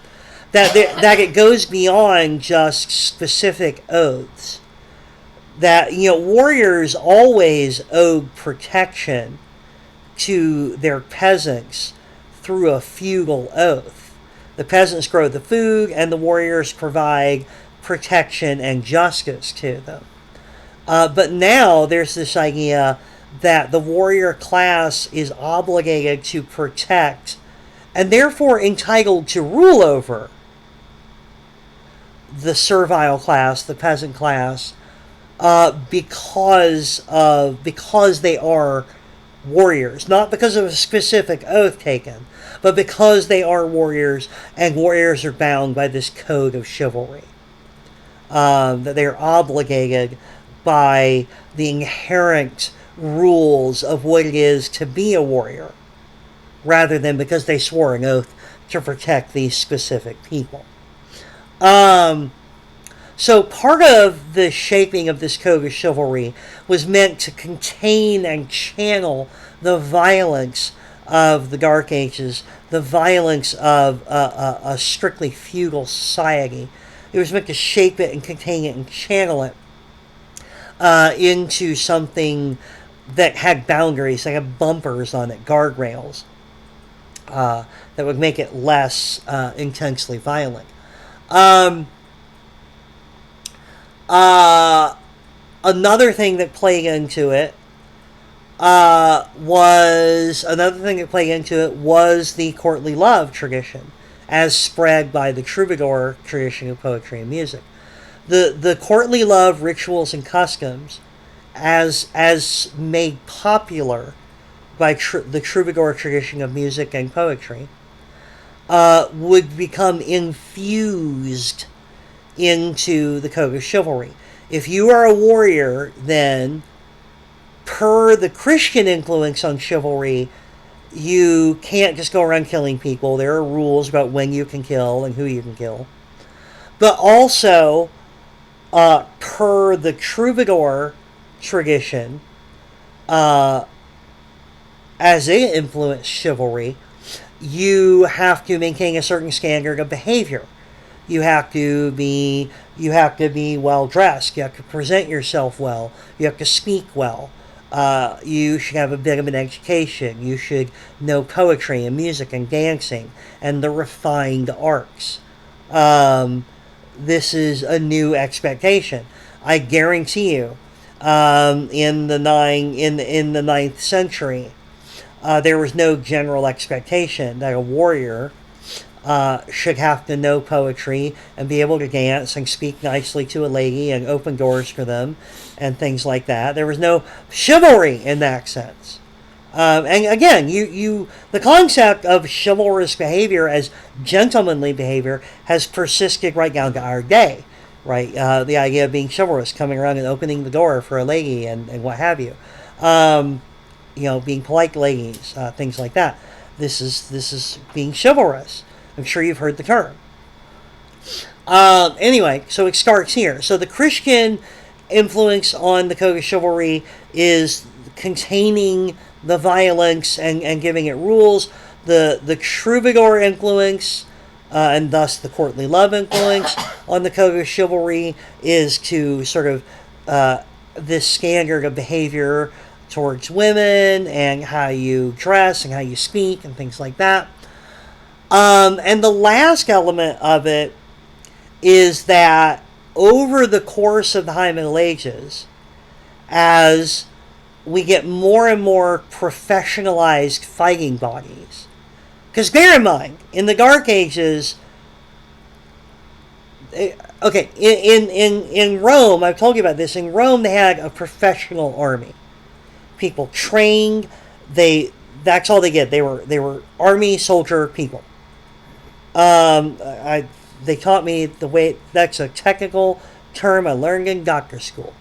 That it goes beyond just specific oaths. That, warriors always owed protection to their peasants through a feudal oath. The peasants grow the food, and the warriors provide protection and justice to them. But now there's this idea that the warrior class is obligated to protect and therefore entitled to rule over the servile class, the peasant class, because they are warriors, not because of a specific oath taken, but because they are warriors, and warriors are bound by this code of chivalry. That they are obligated by the inherent rules of what it is to be a warrior, rather than because they swore an oath to protect these specific people. So part of the shaping of this code of chivalry was meant to contain and channel the violence of the Dark Ages, the violence of a strictly feudal society. It was meant to shape it and contain it and channel it into something that had boundaries, that had bumpers on it, guardrails, that would make it less intensely violent. Another thing that played into it was the courtly love tradition, as spread by the troubadour tradition of poetry and music. The courtly love rituals and customs, as made popular by the troubadour tradition of music and poetry, would become infused into the code of chivalry. If you are a warrior, then, per the Christian influence on chivalry, you can't just go around killing people. There are rules about when you can kill and who you can kill. But also, per the troubadour tradition, as it influenced chivalry, you have to maintain a certain standard of behavior. You have to be well dressed. You have to present yourself well. You have to speak well. You should have a bit of an education. You should know poetry and music and dancing and the refined arts. This is a new expectation. I guarantee you, in the 9th century, there was no general expectation that a warrior should have to know poetry and be able to dance and speak nicely to a lady and open doors for them and things like that. There was no chivalry in that sense. And again, the concept of chivalrous behavior as gentlemanly behavior has persisted right down to our day, right? The idea of being chivalrous, coming around and opening the door for a lady and what have you. Being polite to ladies, things like that. This is being chivalrous. I'm sure you've heard the term. Anyway, so it starts here. So the Christian influence on the code of chivalry is containing the violence and giving it rules. The troubadour influence, and thus the courtly love influence on the code of chivalry, is to sort of this standard of behavior towards women and how you dress and how you speak and things like that. And the last element of it is that over the course of the High Middle Ages, as we get more and more professionalized fighting bodies, because bear in mind, in the Dark Ages, in Rome, I've told you about this, in Rome they had a professional army. People trained, that's all they did. They were army soldier people. They taught me the way, that's a technical term I learned in doctor school.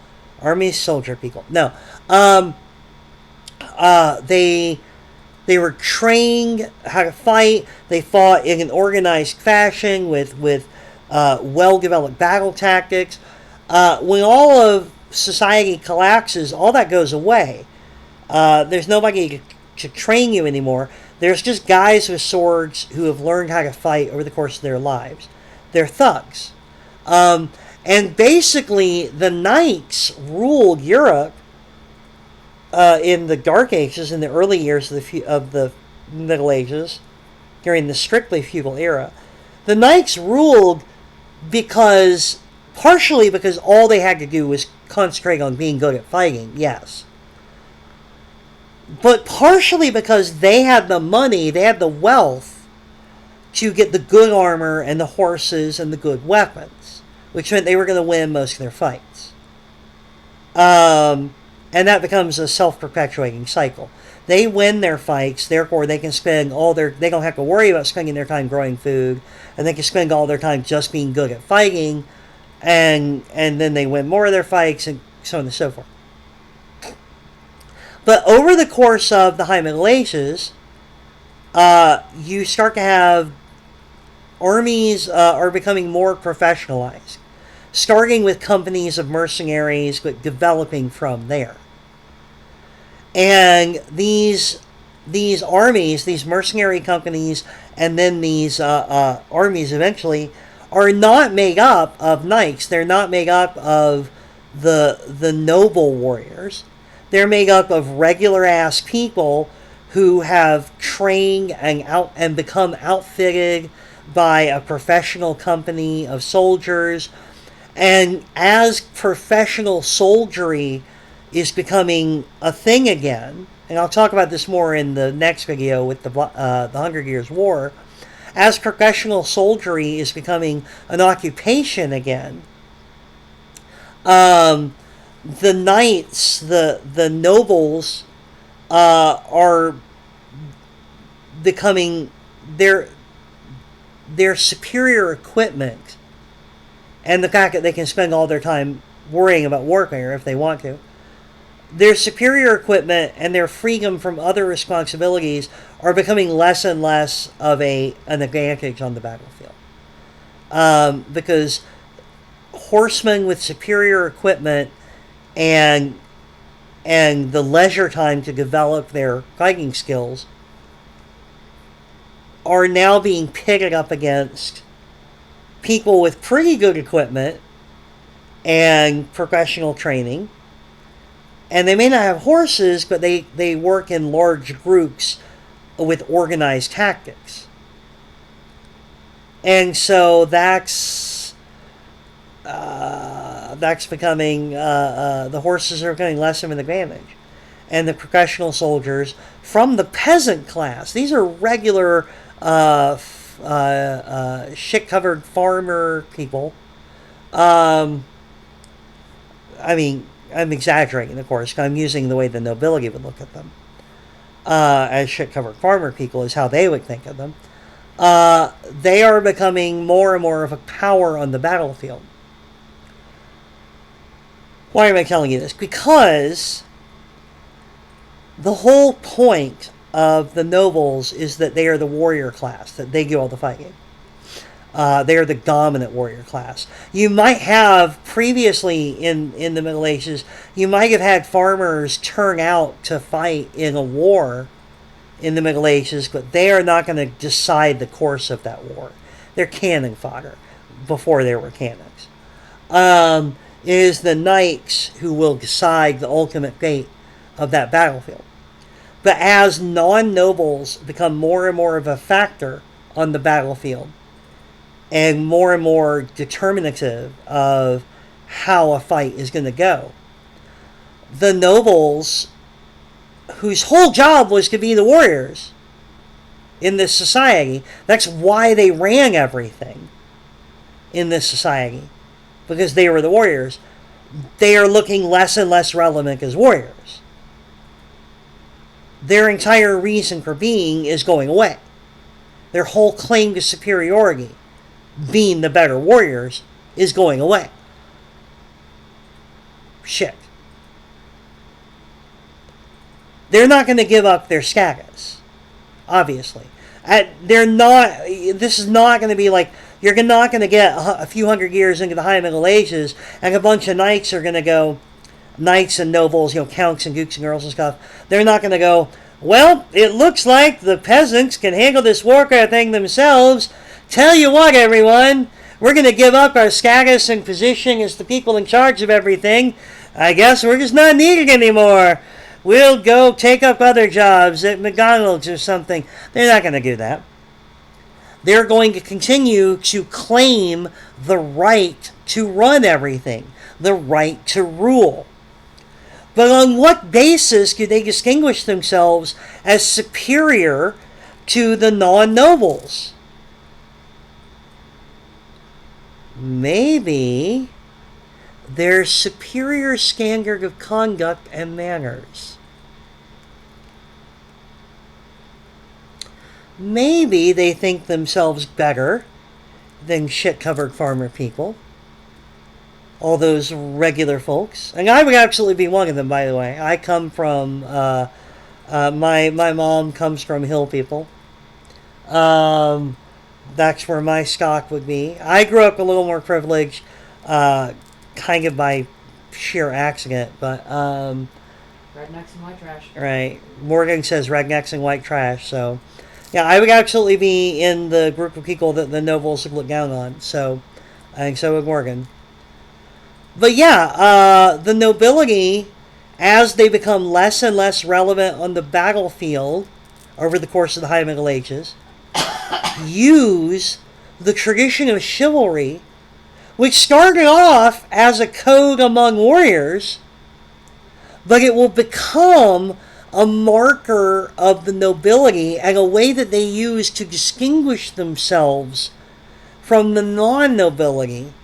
Army soldier people. No. They were trained how to fight. They fought in an organized fashion with well-developed battle tactics. When all of society collapses, all that goes away. There's nobody to train you anymore. There's just guys with swords who have learned how to fight over the course of their lives. They're thugs. And basically, the knights ruled Europe in the Dark Ages, in the early years of the Middle Ages, during the strictly feudal era. The knights ruled partially because all they had to do was concentrate on being good at fighting, yes. But partially because they had the money, they had the wealth to get the good armor and the horses and the good weapons, which meant they were going to win most of their fights. And that becomes a self-perpetuating cycle. They win their fights, therefore they can spend they don't have to worry about spending their time growing food, and they can spend all their time just being good at fighting, and then they win more of their fights, and so on and so forth. But over the course of the High Middle Ages, you start to have armies are becoming more professionalized, starting with companies of mercenaries, but developing from there. And these armies, these mercenary companies, and then these armies eventually, are not made up of knights. They're not made up of the noble warriors. They're made up of regular ass people who have trained and become outfitted by a professional company of soldiers. And as professional soldiery is becoming a thing again, and I'll talk about this more in the next video with the Hunger Games War, as professional soldiery is becoming an occupation again, the knights, the nobles, are becoming their superior equipment, and the fact that they can spend all their time worrying about warfare if they want to. Their superior equipment and their freedom from other responsibilities are becoming less and less of an advantage on the battlefield. Because horsemen with superior equipment and the leisure time to develop their fighting skills are now being pitted up against people with pretty good equipment and professional training. And they may not have horses, but they work in large groups with organized tactics. And so that's becoming, the horses are becoming less of an advantage. And the professional soldiers from the peasant class, these are regular shit-covered farmer people. I mean, I'm exaggerating, of course, because I'm using the way the nobility would look at them. As shit-covered farmer people is how they would think of them. They are becoming more and more of a power on the battlefield. Why am I telling you this? Because the whole point of the nobles is that they are the warrior class, that they do all the fighting. They are the dominant warrior class. You might have previously in the Middle Ages, you might have had farmers turn out to fight in a war in the Middle Ages, but they are not going to decide the course of that war. They're cannon fodder before there were cannons. It is the knights who will decide the ultimate fate of that battlefield. But as non-nobles become more and more of a factor on the battlefield, and more determinative of how a fight is going to go, the nobles, whose whole job was to be the warriors in this society, that's why they ran everything in this society, because they were the warriors, they are looking less and less relevant as warriors. Their entire reason for being is going away. Their whole claim to superiority, being the better warriors, is going away. Shit. They're not going to give up their status, obviously. This is not going to be like, you're not going to get a few hundred years into the High Middle Ages and a bunch of knights are going to go, knights and nobles, counts and dukes and earls and stuff, they're not going to go, well, it looks like the peasants can handle this warcraft thing themselves. Tell you what, everyone, we're going to give up our status and position as the people in charge of everything. I guess we're just not needed anymore. We'll go take up other jobs at McDonald's or something. They're not going to do that. They're going to continue to claim the right to run everything, the right to rule. But on what basis do they distinguish themselves as superior to the non-nobles? Maybe their superior standard of conduct and manners. Maybe they think themselves better than shit-covered farmer people. All those regular folks. And I would absolutely be one of them, by the way. I come from, my mom comes from hill people. That's where my stock would be. I grew up a little more privileged, kind of by sheer accident, but, Rednecks and white trash. Right. Morgan says rednecks and white trash, so, yeah, I would absolutely be in the group of people that the nobles would look down on, so, I think so would Morgan. But yeah, the nobility, as they become less and less relevant on the battlefield over the course of the High Middle Ages, use the tradition of chivalry, which started off as a code among warriors, but it will become a marker of the nobility and a way that they use to distinguish themselves from the non-nobility.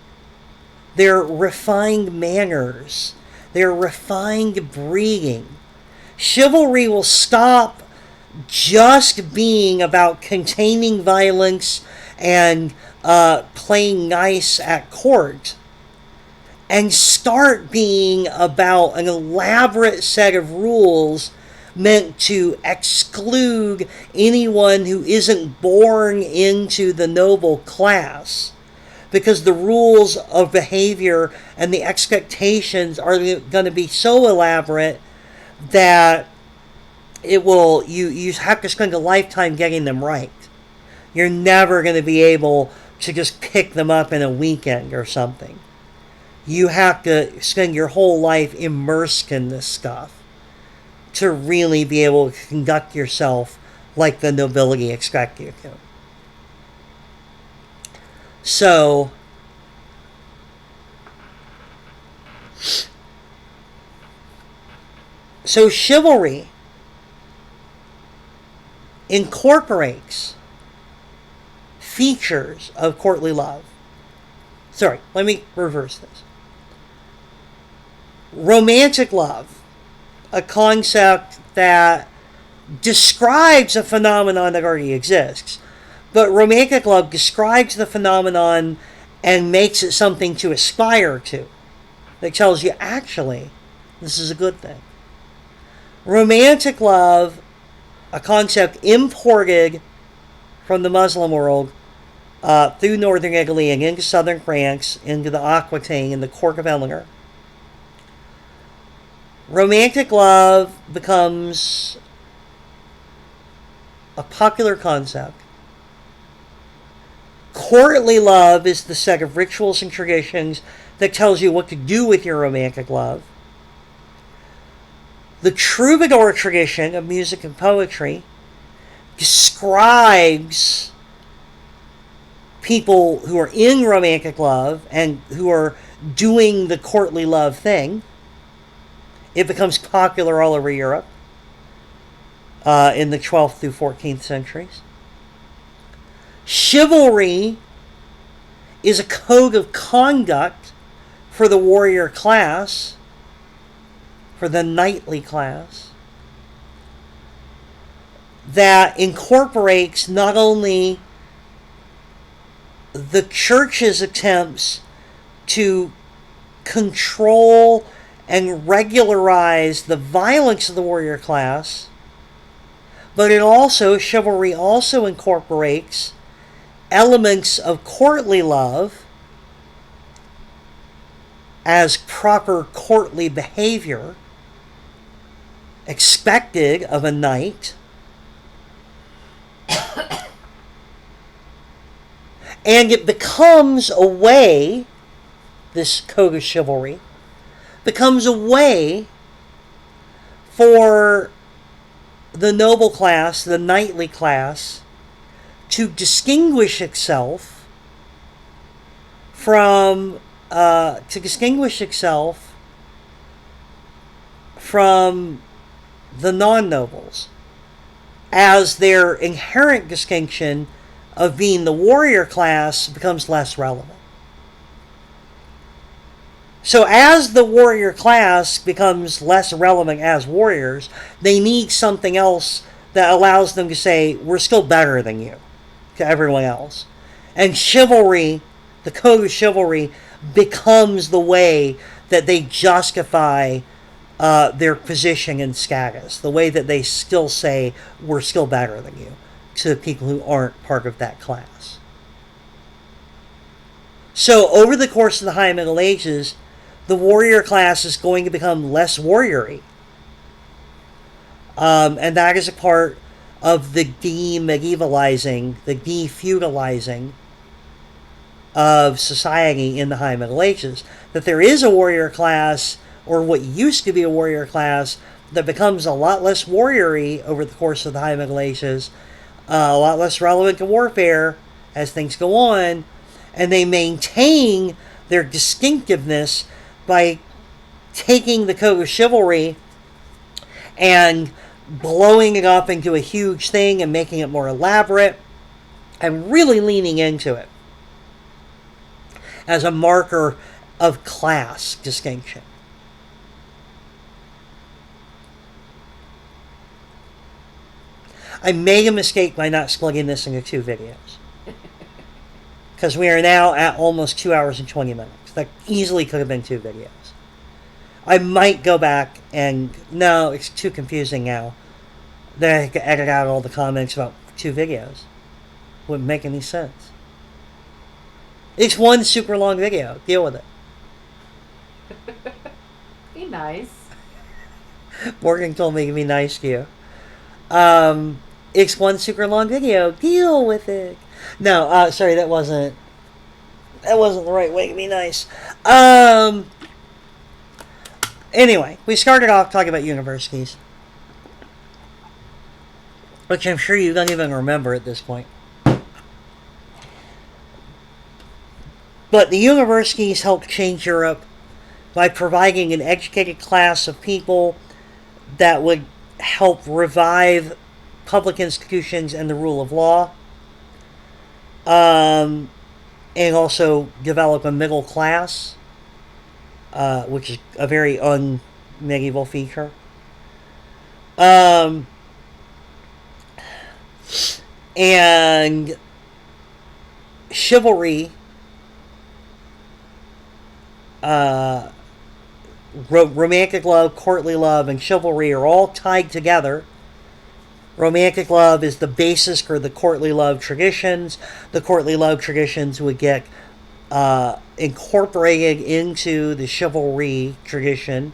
Their refined manners, their refined breeding. Chivalry will stop just being about containing violence and playing nice at court, and start being about an elaborate set of rules meant to exclude anyone who isn't born into the noble class. Because the rules of behavior and the expectations are going to be so elaborate that it will, you have to spend a lifetime getting them right. You're never going to be able to just pick them up in a weekend or something. You have to spend your whole life immersed in this stuff to really be able to conduct yourself like the nobility expect you to. So chivalry incorporates features of courtly love. Sorry, let me reverse this. Romantic love, a concept that describes a phenomenon that already exists. But romantic love describes the phenomenon and makes it something to aspire to. That tells you, actually, this is a good thing. Romantic love, a concept imported from the Muslim world through northern Italy and into southern France, into the Aquitaine and the Court of Eleanor. Romantic love becomes a popular concept. Courtly love is the set of rituals and traditions that tells you what to do with your romantic love. The troubadour tradition of music and poetry describes people who are in romantic love and who are doing the courtly love thing. It becomes popular all over Europe in the 12th through 14th centuries. Chivalry is a code of conduct for the warrior class, for the knightly class, that incorporates not only the church's attempts to control and regularize the violence of the warrior class, but chivalry also incorporates elements of courtly love as proper courtly behavior expected of a knight. And it becomes a way, this code of chivalry, becomes a way for the noble class, the knightly class, to distinguish itself from the non-nobles, as their inherent distinction of being the warrior class becomes less relevant. So as the warrior class becomes less relevant as warriors, they need something else that allows them to say, we're still better than you, to everyone else. And chivalry, the code of chivalry, becomes the way that they justify their position and status, the way that they still say, we're still better than you, to the people who aren't part of that class. So over the course of the High Middle Ages, the warrior class is going to become less warriory. And that is a part of the de-medievalizing, the de-feudalizing of society in the High Middle Ages. That there is a warrior class, or what used to be a warrior class, that becomes a lot less warriory over the course of the High Middle Ages, a lot less relevant to warfare as things go on, and they maintain their distinctiveness by taking the code of chivalry and blowing it up into a huge thing and making it more elaborate and really leaning into it as a marker of class distinction. I made a mistake by not splitting this into 2 videos. Because we are now at almost 2 hours and 20 minutes. That easily could have been 2 videos. I might go back and... No, it's too confusing now. Then I could edit out all the comments about 2 videos. Wouldn't make any sense. It's one super long video. Deal with it. Be nice. Morgan told me to be nice to you. It's one super long video. Deal with it. No, sorry, that wasn't the right way to be nice. Anyway, we started off talking about universities, which I'm sure you don't even remember at this point. But the universities helped change Europe by providing an educated class of people that would help revive public institutions and the rule of law, and also develop a middle class, which is a very un-medieval feature. And chivalry, romantic love, courtly love, and chivalry are all tied together. Romantic love is the basis for the courtly love traditions. The courtly love traditions would get incorporated into the chivalry tradition,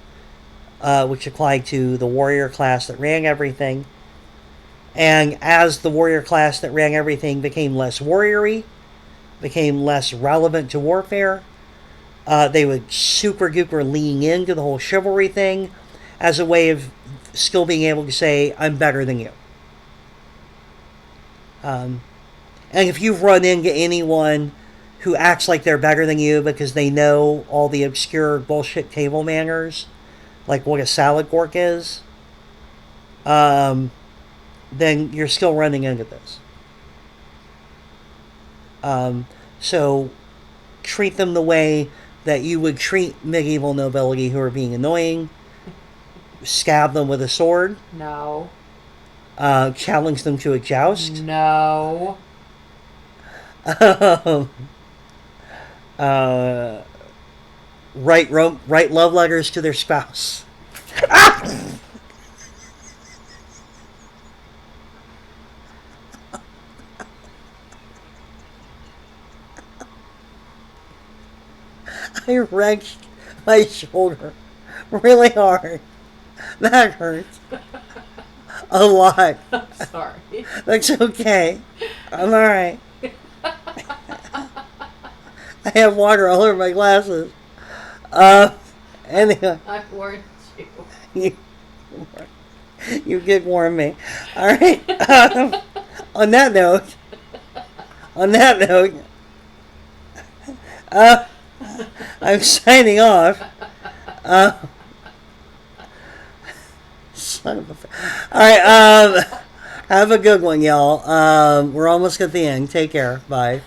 which applied to the warrior class that ran everything. And as the warrior class that ran everything became less warriory, became less relevant to warfare, they would super duper lean into the whole chivalry thing as a way of still being able to say, I'm better than you. And if you've run into anyone who acts like they're better than you because they know all the obscure bullshit table manners, like what a salad fork is, then you're still running into this. So treat them the way that you would treat medieval nobility who are being annoying. Stab them with a sword. No. Challenge them to a joust. No. Write love letters to their spouse. I wrenched my shoulder really hard. That hurts a lot. I'm sorry. That's okay. I'm alright. I have water all over my glasses. Anyway, I warned you. you, you did warn me. Alright. On that note, I'm signing off. Son of a. Alright, have a good one, y'all. We're almost at the end. Take care. Bye.